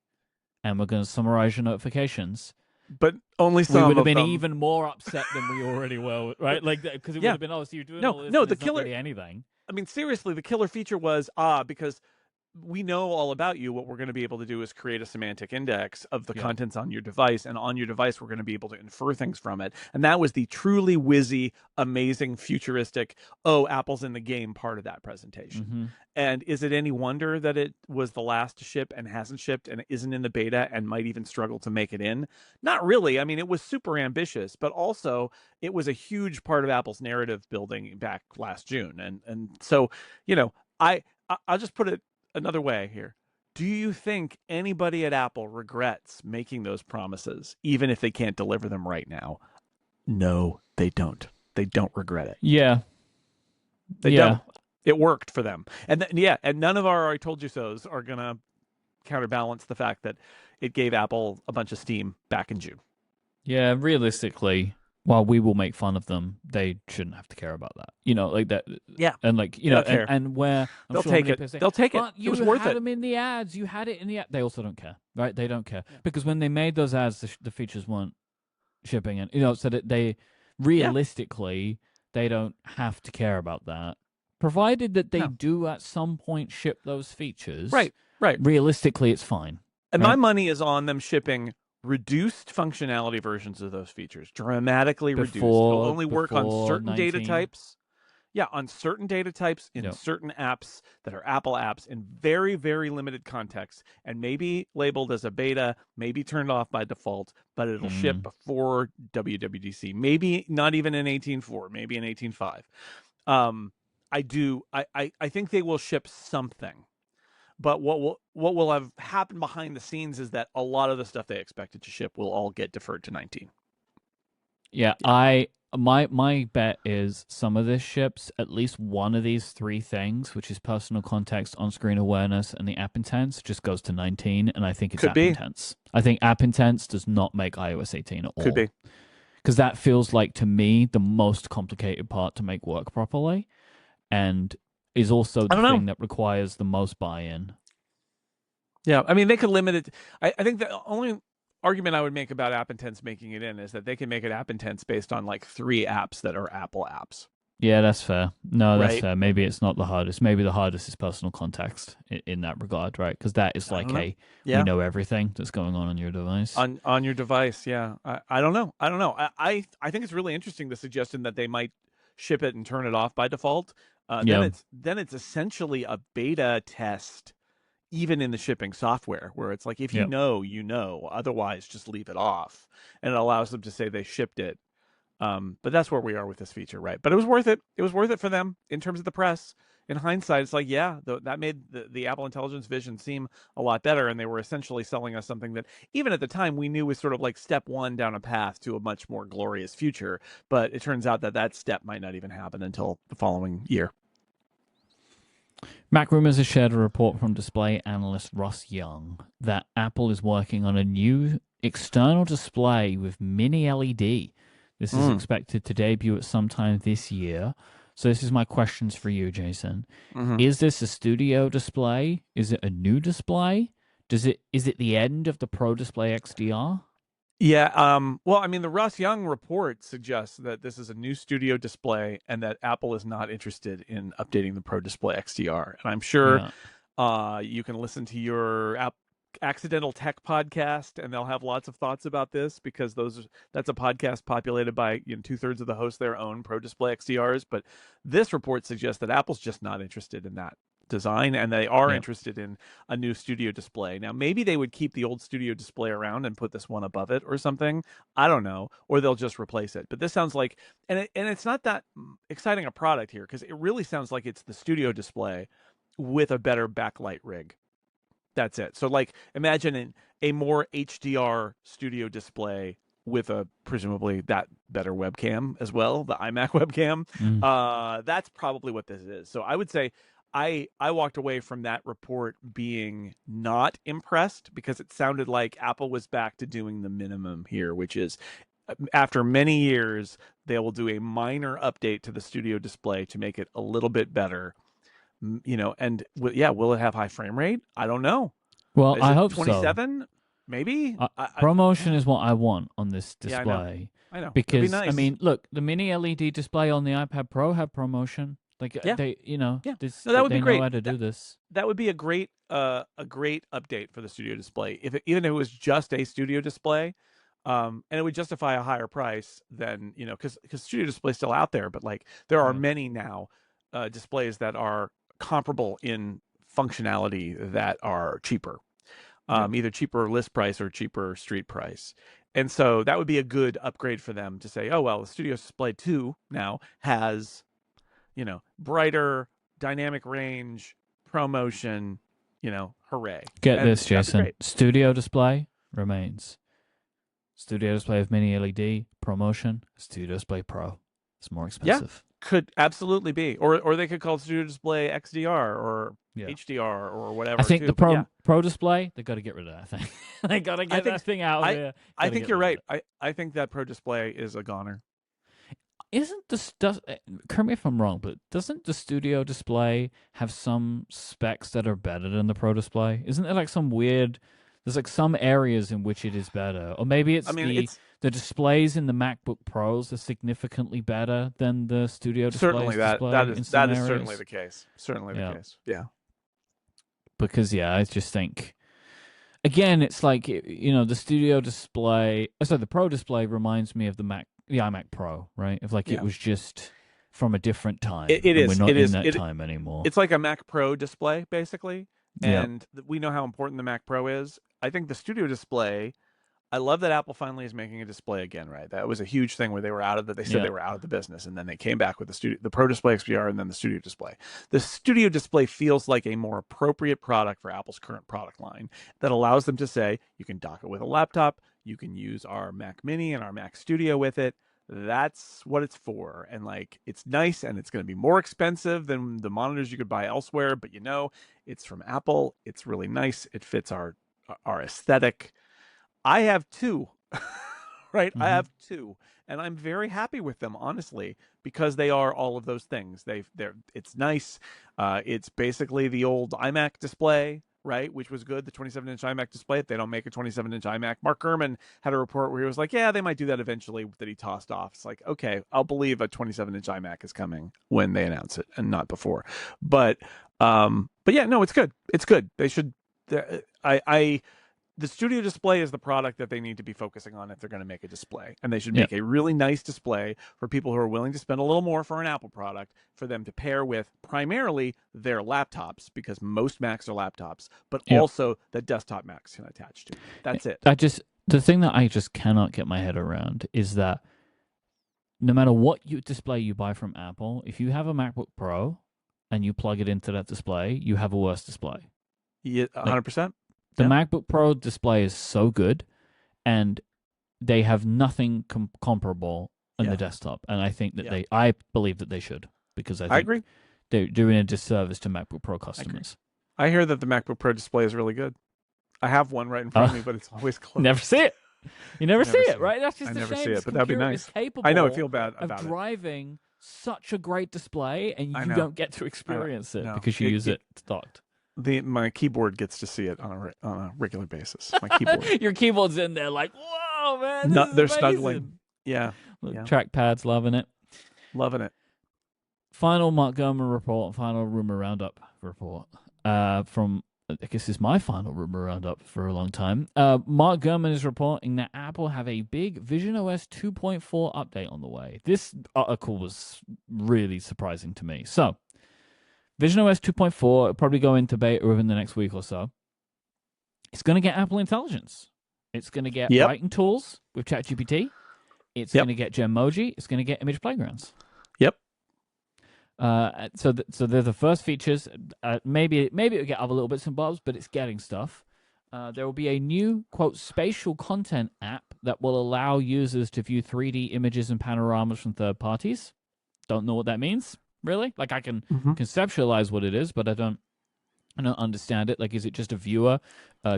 and we're going to summarize your notifications. But only some. We would have been even more upset than we already were, right? Like, because it would have been, so you're doing all this. No, the killer. Not really anything. I mean, seriously, the killer feature was because we know all about you. What we're going to be able to do is create a semantic index of the contents on your device, and on your device, we're going to be able to infer things from it. And that was the truly whizzy, amazing, futuristic, Apple's in the game part of that presentation. Mm-hmm. And is it any wonder that it was the last to ship and hasn't shipped and isn't in the beta and might even struggle to make it in? Not really. I mean, it was super ambitious, but also it was a huge part of Apple's narrative building back last June. And so, I'll just put it another way here. Do you think anybody at Apple regrets making those promises, even if they can't deliver them right now? No, they don't. They don't regret it. Yeah. They don't. It worked for them. And and none of our I told you so's are going to counterbalance the fact that it gave Apple a bunch of steam back in June. Yeah, realistically, while we will make fun of them, they shouldn't have to care about that. Like that. Yeah. And like, and where they'll take it. They'll take it. You was worth had them in the ads. You had it in the ad. They also don't care, right? They don't care because when they made those ads, the features weren't shipping, and so that they realistically they don't have to care about that, provided that they do at some point ship those features. Right. Realistically, it's fine. And my money is on them shipping reduced functionality versions of those features, dramatically reduced. They'll only work on certain 19. data types. Yeah, on certain data types in certain apps that are Apple apps in very, very limited contexts, and maybe labeled as a beta, maybe turned off by default, but it'll ship before WWDC. Maybe not even in 18.4, maybe in 18.5. I think they will ship something. But what will have happened behind the scenes is that a lot of the stuff they expected to ship will all get deferred to 19. Yeah. My bet is some of this ships at least one of these three things, which is personal context, on-screen awareness, and the app intents, just goes to 19, and I think it's app intents. I think app intents does not make iOS 18 at all. Could be. Because that feels like, to me, the most complicated part to make work properly, and is also the thing that requires the most buy-in. Yeah, I mean, they could limit it. I think the only argument I would make about app intents making it in is that they can make it app intents based on like 3 apps that are Apple apps. Yeah, that's fair. No, that's fair. Maybe it's not the hardest. Maybe the hardest is personal context in that regard, right? Because that is like we know everything that's going on your device. On your device, yeah. I don't know. I think it's really interesting, the suggestion that they might ship it and turn it off by default. Then it's essentially a beta test, even in the shipping software, where it's like, if you know, otherwise just leave it off, and it allows them to say they shipped it. But that's where we are with this feature, right? But it was worth it. It was worth it for them in terms of the press. in hindsight, it's like, yeah, that made the Apple Intelligence Vision seem a lot better, and they were essentially selling us something that even at the time we knew was sort of like step one down a path to a much more glorious future. But it turns out that that step might not even happen until the following year. Mac Rumors has shared a report from display analyst Ross Young that Apple is working on a new external display with mini LED. This is expected to debut at some time this year. So this is my questions for you, Jason. Is this a studio display? Is it a new display? Is it the end of the Pro Display XDR? Yeah. Well, I mean, the Ross Young report suggests that this is a new studio display and that Apple is not interested in updating the Pro Display XDR. And I'm sure you can listen to your Accidental Tech podcast, and they'll have lots of thoughts about this because that's a podcast populated by 2/3 of the hosts their own Pro Display XDRs. But this report suggests that Apple's just not interested in that design, and they are interested in a new studio display. Now, maybe they would keep the old studio display around and put this one above it or something. I don't know, or they'll just replace it. But this sounds like, and it's not that exciting a product here because it really sounds like it's the studio display with a better backlight rig. That's it. So, like, imagine a more HDR studio display with a presumably that better webcam as well, the iMac webcam. That's probably what this is. So I would say I walked away from that report being not impressed because it sounded like Apple was back to doing the minimum here, which is after many years, they will do a minor update to the studio display to make it a little bit better. And will it have high frame rate? I don't know. Well, I hope 27? So. Maybe. ProMotion is what I want on this display. Yeah, I know. Because be nice. I mean, look, the mini LED display on the iPad Pro had ProMotion. Like they, that would be great. Know how to do this. That would be a great update for the studio display. Even if it was just a studio display, and it would justify a higher price than because studio display is still out there, but like there are many now displays that are comparable in functionality that are cheaper, either cheaper list price or cheaper street price. And so that would be a good upgrade for them to say, oh, well, the Studio Display 2 now has, brighter dynamic range, ProMotion, hooray. Get this, Jason. Studio Display remains. Studio Display with mini LED, ProMotion, Studio Display Pro. It's more expensive. Yeah, could absolutely be. Or they could call it Studio Display XDR or HDR or whatever. I think the Pro Display, they got to get rid of that thing. They got to get that thing out of there. I think you're right. I think that Pro Display is a goner. Correct me if I'm wrong, but doesn't the Studio Display have some specs that are better than the Pro Display? Isn't there like some weird... There's like some areas in which it is better. Or maybe it's the displays in the MacBook Pros are significantly better than the Studio Display. Certainly that is certainly the case. Certainly the case. Yeah. Because I just think again it's like the Studio Display, the Pro Display reminds me of the iMac Pro, right? Of like it was just from a different time. It is. We're not in that time anymore. It's like a Mac Pro display basically. And we know how important the Mac Pro is. I think the Studio Display, I love that Apple finally is making a display again, right? That was a huge thing where they were they said they were out of the business, and then they came back with the Pro Display XDR and then the Studio Display. The Studio Display feels like a more appropriate product for Apple's current product line that allows them to say, you can dock it with a laptop, you can use our Mac Mini and our Mac Studio with it. That's what it's for. And like, it's nice, and it's going to be more expensive than the monitors you could buy elsewhere, but it's from Apple. It's really nice. It fits our aesthetic. I have two, right? I have two, and I'm very happy with them, honestly, because they are all of those things. It's nice. It's basically the old iMac display, right? Which was good, the 27-inch iMac display. If they don't make a 27-inch iMac, Mark Gurman had a report where he was like, yeah, they might do that eventually, that he tossed off. It's like, okay, I'll believe a 27-inch iMac is coming when they announce it and not before. But yeah, no, it's good. It's good. They should, the Studio Display is the product that they need to be focusing on if they're going to make a display. And they should make a really nice display for people who are willing to spend a little more for an Apple product, for them to pair with primarily their laptops, because most Macs are laptops, but also that desktop Macs can attach to. That's it. The thing that I just cannot get my head around is that no matter what display you buy from Apple, if you have a MacBook Pro, and you plug it into that display, you have a worse display. Yeah, 100%. The MacBook Pro display is so good, and they have nothing comparable in the desktop. And I think that I believe that they should, because I agree. They're doing a disservice to MacBook Pro customers. I hear that the MacBook Pro display is really good. I have one right in front of me, but it's always closed. Never see it. You never see it, right? That's just I a never shame. see it, but that'd be nice. I know. I feel bad about it. Driving such a great display, and you don't get to experience it because you use it docked. My keyboard gets to see it on a regular basis. My keyboard. Your keyboard's in there, like, whoa, man! They're amazing. Snuggling. Yeah. Trackpad's loving it. Loving it. Final Mark Gurman report, final rumor roundup report from, I guess it's my final rumor roundup for a long time. Mark Gurman is reporting that Apple have a big visionOS 2.4 update on the way. This article was really surprising to me. So, visionOS 2.4 will probably go into beta within the next week or so. It's going to get Apple Intelligence. It's going to get writing tools with ChatGPT. It's going to get Genmoji. It's going to get image playgrounds. Yep. So they're the first features. Maybe it will get other little bits and bobs, but it's getting stuff. There will be a new, quote, spatial content app that will allow users to view 3D images and panoramas from third parties. Don't know what that means, really. Like, I can conceptualize what it is, but I don't understand it. Like, is it just a viewer?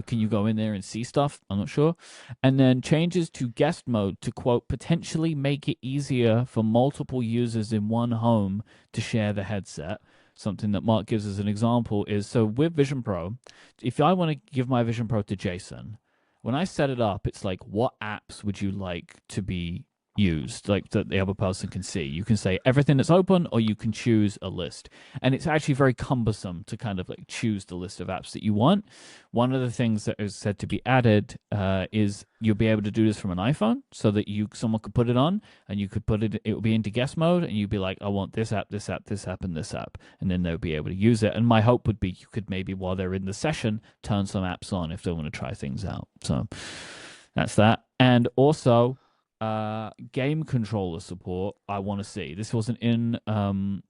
Can you go in there and see stuff? I'm not sure. And then changes to guest mode to, quote, potentially make it easier for multiple users in one home to share the headset. Something that Mark gives as an example is, so with Vision Pro, if I want to give my Vision Pro to Jason, when I set it up, it's like, what apps would you like to be used, like that the other person can see? You can say everything that's open, or you can choose a list, and it's actually very cumbersome to kind of like choose the list of apps that you want. One of the things that is said to be added is you'll be able to do this from an iPhone, so that someone could put it on, and you could put it will be into guest mode, and you'd be like, I want this app, this app, this app, and this app, and then they'll be able to use it. And my hope would be you could maybe, while they're in the session, turn some apps on if they want to try things out. So that's that. And also game controller support, I want to see. This wasn't in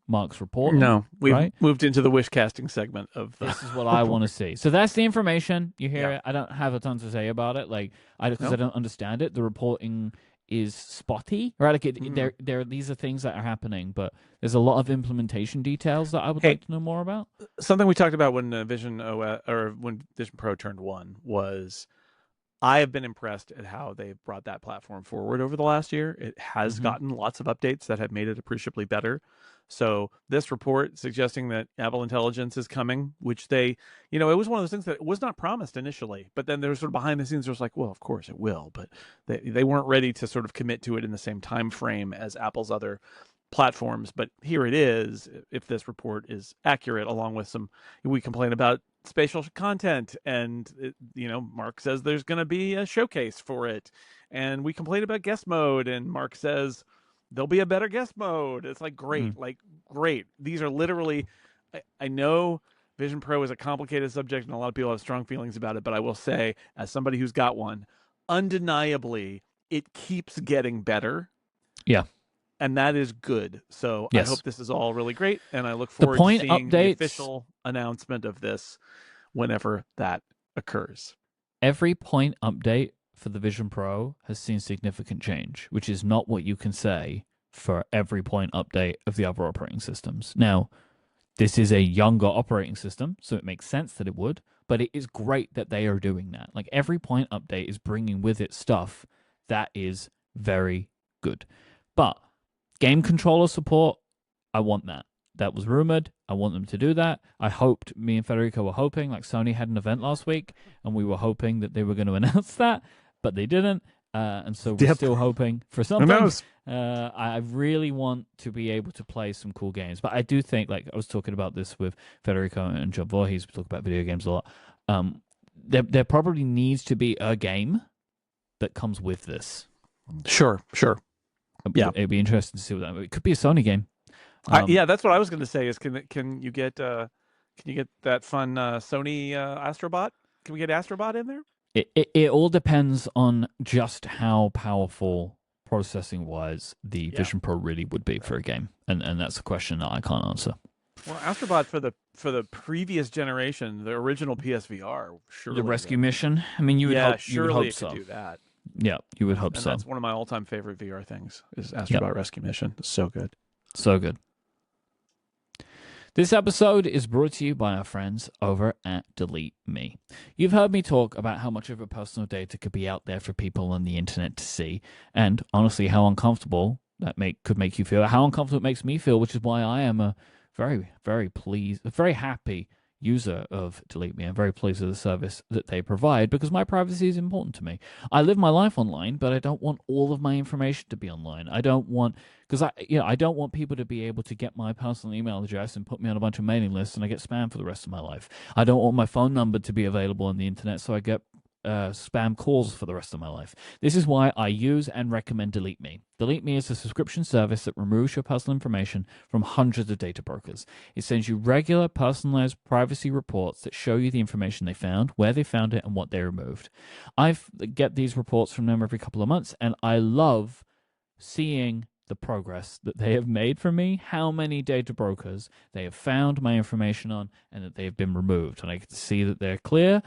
Mark's report. No, we've moved into the wish casting segment of this is what I want to see. So that's the information. You hear it. I don't have a ton to say about it, like because I don't understand it. The reporting is spotty, right? Like these are things that are happening, but there's a lot of implementation details that I would like to know more about. Something we talked about when Vision OS or when Vision Pro turned 1 was, I have been impressed at how they've brought that platform forward over the last year. It has gotten lots of updates that have made it appreciably better. So this report suggesting that Apple Intelligence is coming, which they, it was one of those things that was not promised initially, but then there was sort of behind the scenes, there was like, well, of course it will, but they weren't ready to sort of commit to it in the same time frame as Apple's other platforms. But here it is, if this report is accurate, along with we complain about spatial content, and Mark says there's going to be a showcase for it, and we complain about guest mode, and Mark says there'll be a better guest mode. It's like, great, great. These are literally, I know Vision Pro is a complicated subject and a lot of people have strong feelings about it, but I will say, as somebody who's got one, undeniably it keeps getting better. Yeah. And that is good. So I hope this is all really great, and I look forward to seeing the official announcement of this whenever that occurs. Every point update for the Vision Pro has seen significant change, which is not what you can say for every point update of the other operating systems. Now, this is a younger operating system, so it makes sense that it would, but it is great that they are doing that. Like, every point update is bringing with it stuff that is very good. But game controller support, I want that. That was rumored. I want them to do that. Me and Federico were hoping, like Sony had an event last week, and we were hoping that they were going to announce that, but they didn't. And so we're still hoping for something. I really want to be able to play some cool games. But I do think, like I was talking about this with Federico and John Voorhees, we talk about video games a lot. There probably needs to be a game that comes with this. Sure. Yeah, it'd be interesting to see what that. It could be a Sony game. That's what I was going to say. Is can you get that fun Sony Astrobot? Can we get Astrobot in there? It all depends on just how powerful processing wise the Vision Pro really would be for a game, and that's a question that I can't answer. Well, Astrobot for the previous generation, the original PSVR, surely The rescue mission. I mean, you would hope. You would surely hope it could so. do that. Yeah, you would hope and so. That's one of my all-time favorite VR things. Is Astrobot Rescue Mission. It's so good. So good. This episode is brought to you by our friends over at DeleteMe. You've heard me talk about how much of your personal data could be out there for people on the internet to see, and honestly, how uncomfortable that could make you feel, how uncomfortable it makes me feel, which is why I am a very, very happy user of DeleteMe. I'm very pleased with the service that they provide because my privacy is important to me. I live my life online, but I don't want all of my information to be online. I don't want I don't want people to be able to get my personal email address and put me on a bunch of mailing lists and I get spam for the rest of my life. I don't want my phone number to be available on the internet so I get spam calls for the rest of my life. This is why I use and recommend DeleteMe. DeleteMe is a subscription service that removes your personal information from hundreds of data brokers. It sends you regular, personalized privacy reports that show you the information they found, where they found it, and what they removed. I get these reports from them every couple of months, and I love seeing the progress that they have made for me, how many data brokers they have found my information on and that they have been removed. And I get to see that they're clear.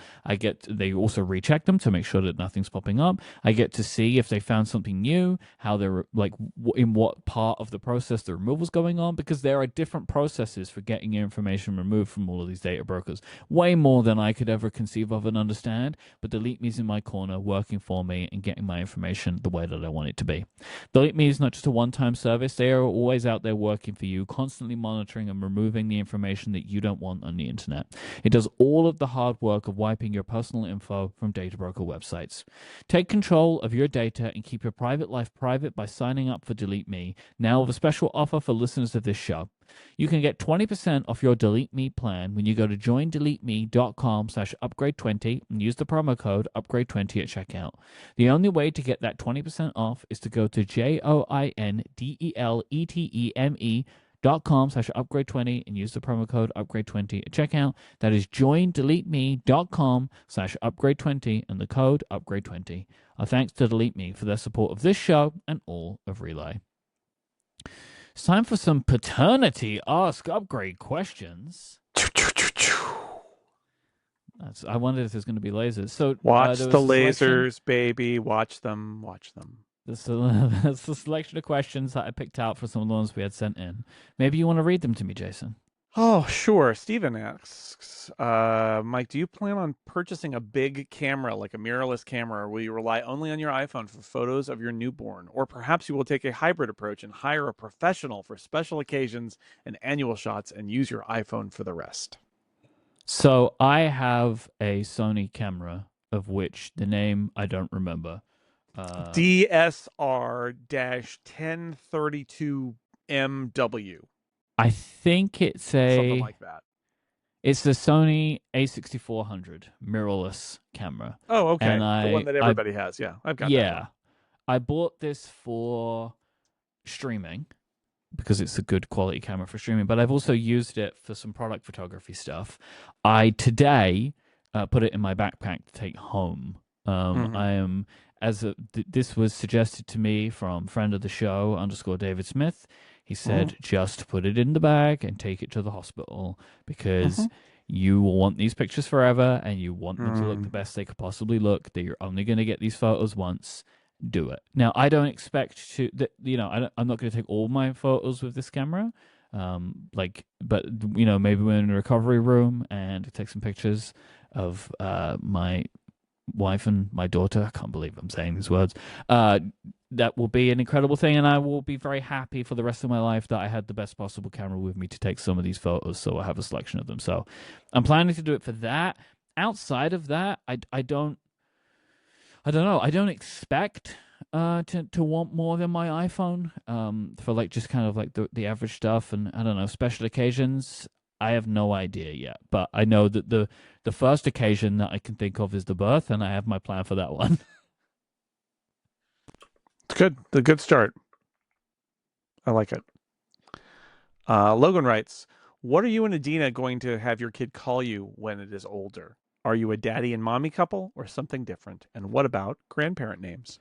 They also recheck them to make sure that nothing's popping up. I get to see if they found something new, how they're like in what part of the process the removal's going on, because there are different processes for getting your information removed from all of these data brokers. Way more than I could ever conceive of and understand, but DeleteMe's in my corner working for me and getting my information the way that I want it to be. DeleteMe is not just a one-time service. They are always out there working for you, constantly monitoring and removing the information that you don't want on the internet. It does all of the hard work of wiping your personal info from data broker websites. Take control of your data and keep your private life private by signing up for DeleteMe, now with a special offer for listeners of this show. You can get 20% off your DeleteMe plan when you go to joindeleteme.com/upgrade20 and use the promo code upgrade20 at checkout. The only way to get that 20% off is to go to joindeleteme.com/upgrade20 and use the promo code upgrade20 at checkout. That is joindeleteme.com/upgrade20 and the code upgrade20. Our thanks to DeleteMe for their support of this show and all of Relay. It's time for some Paternity Ask Upgrade questions. I wondered if there's going to be lasers. So watch the lasers, baby. Watch them. That's the selection of questions that I picked out for some of the ones we had sent in. Maybe you want to read them to me, Jason? Oh, sure. Steven asks, Myke, do you plan on purchasing a big camera, like a mirrorless camera, or will you rely only on your iPhone for photos of your newborn? Or perhaps you will take a hybrid approach and hire a professional for special occasions and annual shots and use your iPhone for the rest? So I have a Sony camera, of which the name I don't remember. DSR-1032MW. I think it's something like that. It's the Sony A6400 mirrorless camera. Oh, okay. And the one that everybody has. Yeah, I've got that. Yeah, I bought this for streaming because it's a good quality camera for streaming, but I've also used it for some product photography stuff. I today put it in my backpack to take home. I am this was suggested to me from friend of the show _David Smith. He said, just put it in the bag and take it to the hospital because you will want these pictures forever and you want them to look the best they could possibly look. That you're only going to get these photos once. Do it. Now, I don't expect to, I'm not going to take all my photos with this camera. But maybe we're in a recovery room and take some pictures of my wife and my daughter. I can't believe I'm saying these words. That will be an incredible thing, and I will be very happy for the rest of my life that I had the best possible camera with me to take some of these photos, so I have a selection of them. So I'm planning to do it for that. Outside of that, I don't know. I don't expect to want more than my iPhone for like just kind of like the average stuff, and I don't know, special occasions. I have no idea yet, but I know that the first occasion that I can think of is the birth, and I have my plan for that one. It's good. The good start. I like it. Logan writes, what are you and Adina going to have your kid call you when it is older? Are you a daddy and mommy couple or something different? And what about grandparent names?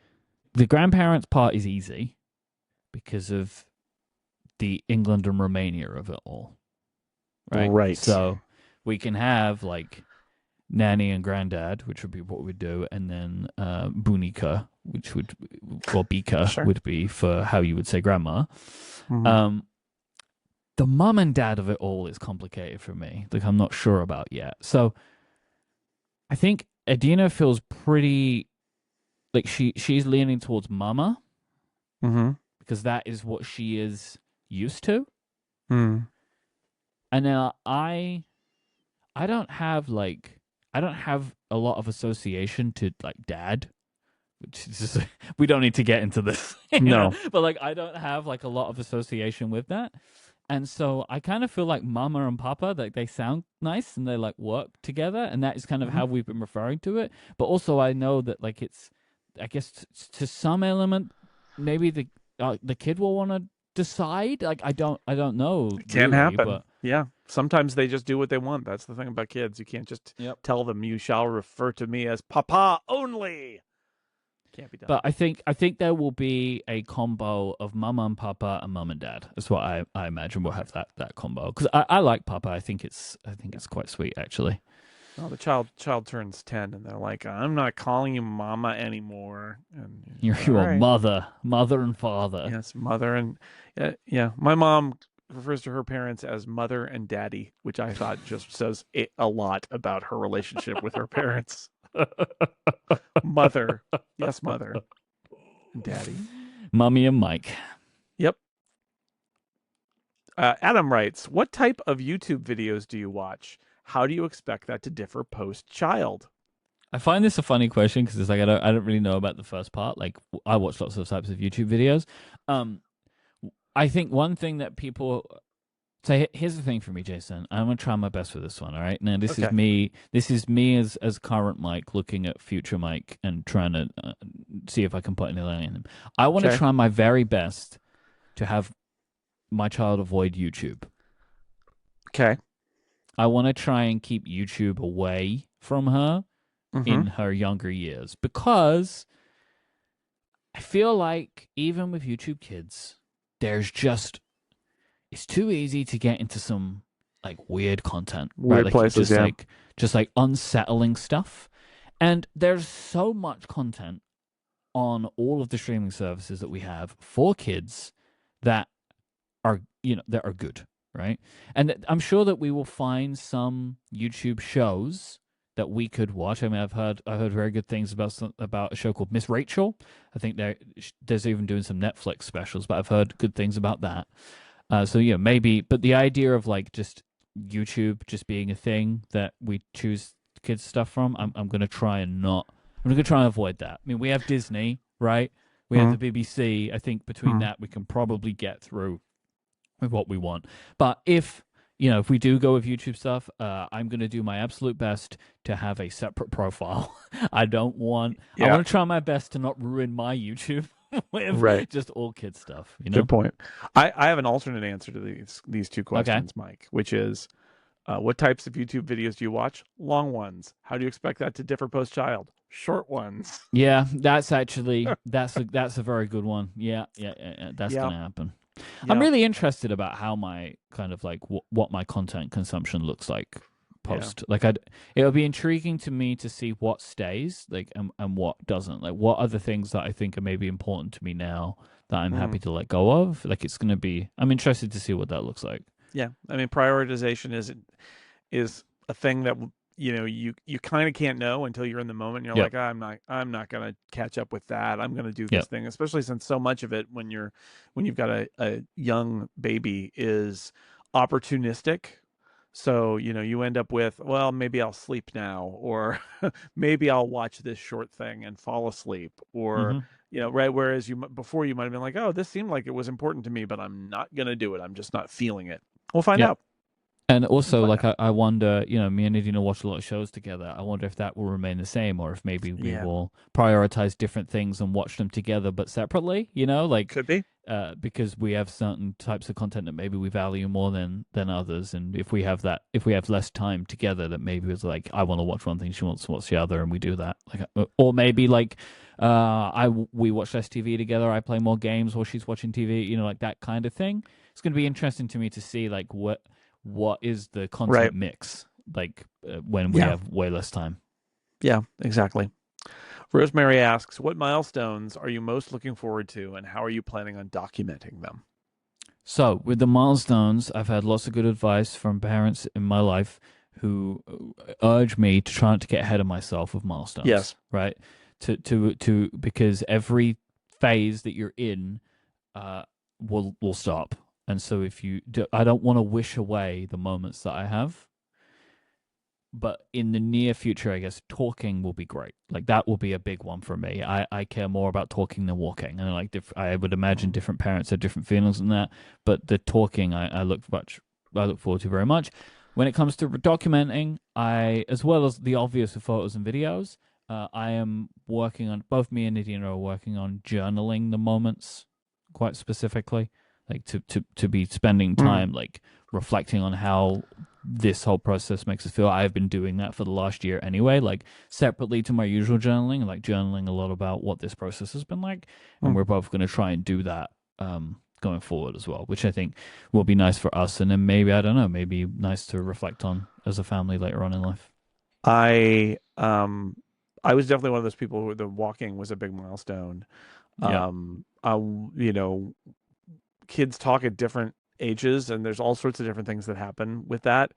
The grandparents part is easy because of the England and Romania of it all. right? Right. So we can have like nanny and granddad, which would be what we'd do, and then Bunika, which would, or Bika would be for how you would say grandma. The mum and dad of it all is complicated for me. Like, I'm not sure about yet. So I think Adina feels pretty like she's leaning towards mama, because that is what she is used to. And then I don't have a lot of association to like dad, which is just, we don't need to get into this. No, but like I don't have like a lot of association with that. And so I kind of feel like mama and papa, like they sound nice and they like work together, and that is kind of how we've been referring to it. But also I know that like it's, I guess to some element, maybe the kid will want to decide. Like I don't know. It can happen. But yeah, sometimes they just do what they want. That's the thing about kids. You can't just tell them you shall refer to me as papa only. Can't be done. But I think there will be a combo of mama and papa and mum and dad. That's what I imagine we'll have that combo, because I like papa. I think it's quite sweet actually. Well, the child turns 10 and they're like, I'm not calling you mama anymore. And you're right. mother and father. Yes, mother and yeah. My mom refers to her parents as mother and daddy, which I thought just says a lot about her relationship with her parents. Mother. Yes, mother. And daddy. Mummy and Myke. Yep. Adam writes, what type of YouTube videos do you watch? How do you expect that to differ post-child? I find this a funny question because it's like I don't really know about the first part. Like I watch lots of types of YouTube videos. I think one thing that people say, here's the thing for me, Jason. I'm gonna try my best for this one. All right. Now this is me. This is me as current Myke looking at future Myke and trying to see if I can put anything in him. I want to try my very best to have my child avoid YouTube. Okay. I want to try and keep YouTube away from her in her younger years, because I feel like even with YouTube Kids, there's just, it's too easy to get into some like weird content, weird like, places, just like unsettling stuff. And there's so much content on all of the streaming services that we have for kids that are, that are good, right? And I'm sure that we will find some YouTube shows that we could watch. I mean, I heard very good things about a show called Miss Rachel. I think there's even doing some Netflix specials, but I've heard good things about that. So maybe. But the idea of like just YouTube just being a thing that we choose kids stuff from, I'm gonna try and avoid that. I mean, we have Disney, right? We have the BBC. I think between that we can probably get through with what we want. But if we do go with YouTube stuff, I'm going to do my absolute best to have a separate profile. I want to try my best to not ruin my YouTube with just all kids stuff. Good point. I have an alternate answer to these two questions, Myke, which is, what types of YouTube videos do you watch? Long ones. How do you expect that to differ post-child? Short ones. Yeah, that's actually, that's a very good one. Yeah. That's going to happen. Yeah. I'm really interested about how my kind of like what my content consumption looks like post. Like it'll be intriguing to me to see what stays, like and what doesn't. Like what other things that I think are maybe important to me now that I'm happy to let go of. Like it's going to be, I'm interested to see what that looks like. Yeah, I mean prioritization is a thing that you kind of can't know until you're in the moment. You're like, I'm not gonna catch up with that. I'm gonna do this thing, especially since so much of it when you've got a young baby is opportunistic. So you end up with, well, maybe I'll sleep now, or maybe I'll watch this short thing and fall asleep, or right. Whereas before you might have been like, oh, this seemed like it was important to me, but I'm not gonna do it. I'm just not feeling it. We'll find out. And also, like, I wonder, me and Nadine watch a lot of shows together. I wonder if that will remain the same, or if maybe we will prioritize different things and watch them together, but separately, like... Could be. Because we have certain types of content that maybe we value more than others. And if we have less time together, that maybe it's like, I want to watch one thing, she wants to watch the other, and we do that. Like, or maybe, like, we watch less TV together, I play more games while she's watching TV, like that kind of thing. It's going to be interesting to me to see, like, what is the content mix like when we have way less time. Yeah, exactly. Rosemary asks, what milestones are you most looking forward to, and how are you planning on documenting them? So with the milestones, I've had lots of good advice from parents in my life who urge me to try not to get ahead of myself with milestones. Yes. Right. Because every phase that you're in will stop. And so I don't want to wish away the moments that I have. But in the near future, I guess talking will be great. Like that will be a big one for me. I care more about talking than walking, and I would imagine different parents have different feelings on that. But the talking, I look forward to very much. When it comes to documenting, as well as the obvious of photos and videos, I am working on, both me and Nadine are working on journaling the moments quite specifically, like to be spending time like reflecting on how this whole process makes us feel. I've been doing that for the last year anyway, like separately to my usual journaling, like journaling a lot about what this process has been like. And we're both going to try and do that going forward as well, which I think will be nice for us. And then maybe, I don't know, maybe nice to reflect on as a family later on in life. I was definitely one of those people who the walking was a big milestone. You know, kids talk at different ages, and there's all sorts of different things that happen with that.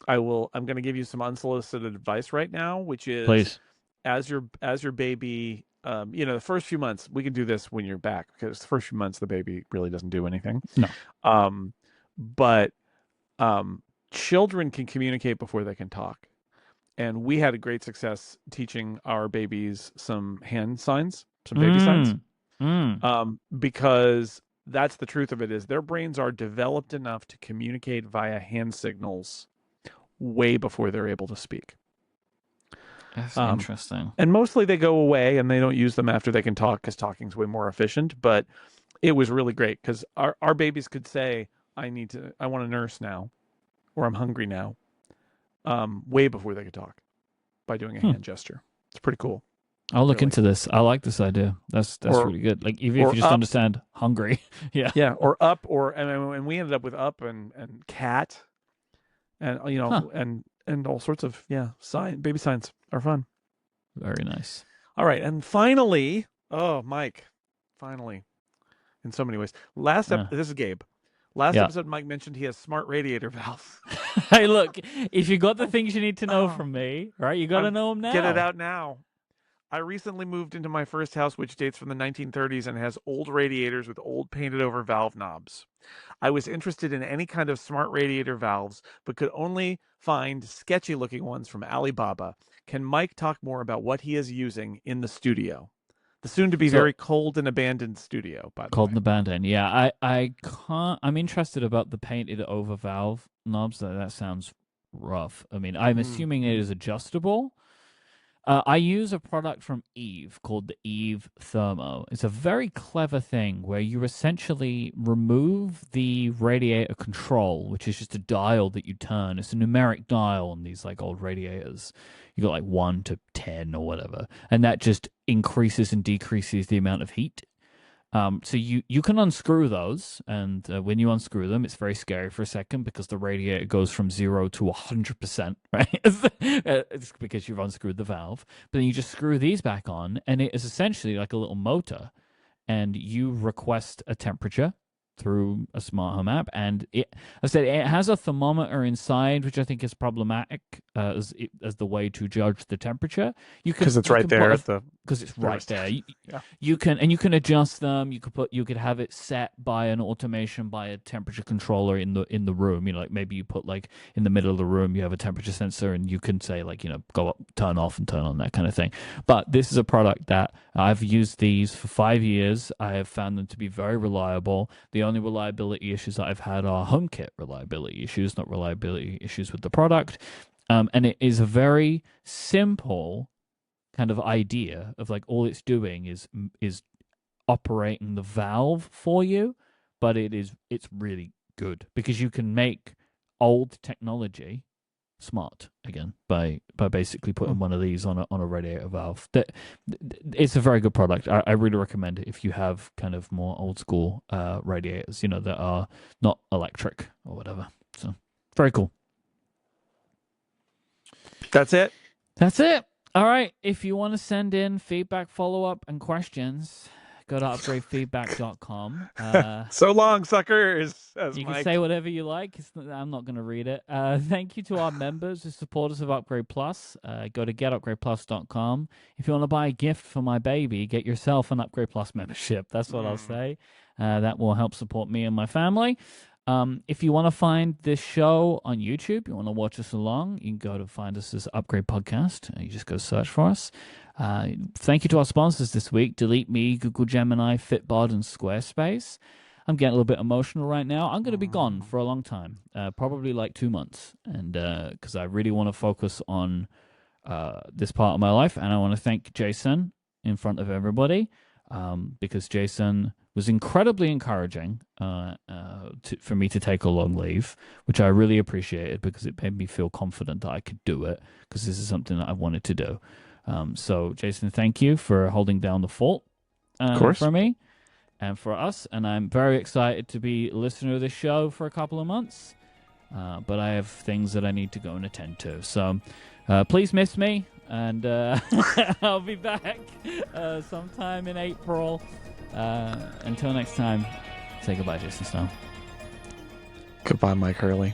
I'm going to give you some unsolicited advice right now, which is, please, as your baby, you know, the first few months, we can do this when you're back, because the first few months the baby really doesn't do anything. No. But children can communicate before they can talk. And we had a great success teaching our babies some hand signs, some baby signs, because that's the truth of it, is their brains are developed enough to communicate via hand signals way before they're able to speak. That's interesting. And mostly they go away and they don't use them after they can talk, because talking's way more efficient. But it was really great because our babies could say, I want a nurse now, or I'm hungry now, way before they could talk, by doing a hand gesture. It's pretty cool. I'll look into this. I like this idea. That's really good. Like even if you just understand hungry. Yeah. Or up, and we ended up with up and cat, and you know, and all sorts of baby signs are fun. Very nice. All right, and finally, Myke, finally, in so many ways. This is Gabe. Last episode, Myke mentioned he has smart radiator valves. Hey, look, if you got the things you need to know from me, right? You got to know them now. Get it out now. I recently moved into my first house, which dates from the 1930s and has old radiators with old painted over valve knobs. I was interested in any kind of smart radiator valves, but could only find sketchy looking ones from Alibaba. Can Myke talk more about what he is using in the studio? The soon to be very cold and abandoned studio, by the way. Cold and abandoned. Yeah, I can't. I'm interested about the painted over valve knobs. That sounds rough. I mean, I'm assuming it is adjustable. I use a product from Eve called the Eve Thermo. It's a very clever thing where you essentially remove the radiator control, which is just a dial that you turn. It's a numeric dial on these like old radiators. You got like 1 to 10 or whatever, and that just increases and decreases the amount of heat. So you can unscrew those, and when you unscrew them, it's very scary for a second because the radiator goes from 0 to 100%, right? It's because you've unscrewed the valve. But then you just screw these back on, and it is essentially like a little motor, and you request a temperature through a smart home app, and it has a thermometer inside, which I think is problematic as the way to judge the temperature. Because it's right there at the because it's right there. You can adjust them. You could have it set by an automation, by a temperature controller in the room. You know, like maybe you put like in the middle of the room you have a temperature sensor, and you can say like, you know, go up, turn off, and turn on, that kind of thing. But this is a product that I've used these for 5 years. I have found them to be very reliable. The only reliability issues that I've had are HomeKit reliability issues, not reliability issues with the product. And it is a very simple kind of idea of like all it's doing is operating the valve for you, but it's really good because you can make old technology smart again by basically putting one of these on a radiator valve. It's a very good product. I really recommend it if you have kind of more old school radiators, you know, that are not electric or whatever. So Very cool. That's it. That's it. All right. If you want to send in feedback, follow-up, and questions, go to upgradefeedback.com. So long, suckers. You can say whatever you like. I'm not going to read it. Thank you to our members who support us of Upgrade Plus. Go to getupgradeplus.com. If you want to buy a gift for my baby, get yourself an Upgrade Plus membership. That's what I'll say. That will help support me and my family. If you want to find this show on YouTube, you want to watch us along, you can go to find us as Upgrade Podcast. You just go search for us. Thank you to our sponsors this week, DeleteMe, Google Gemini, Fitbod, and Squarespace. I'm getting a little bit emotional right now. I'm going to be gone for a long time, probably like 2 months, and because I really want to focus on this part of my life, and I want to thank Jason in front of everybody, because Jason was incredibly encouraging for me to take a long leave, which I really appreciated because it made me feel confident that I could do it, because this is something that I wanted to do. So, Jason, thank you for holding down the fort for me and for us. And I'm very excited to be a listener of this show for a couple of months. But I have things that I need to go and attend to. So please miss me. And I'll be back sometime in April. Until next time, say goodbye, Jason Snell. Goodbye, Myke Hurley.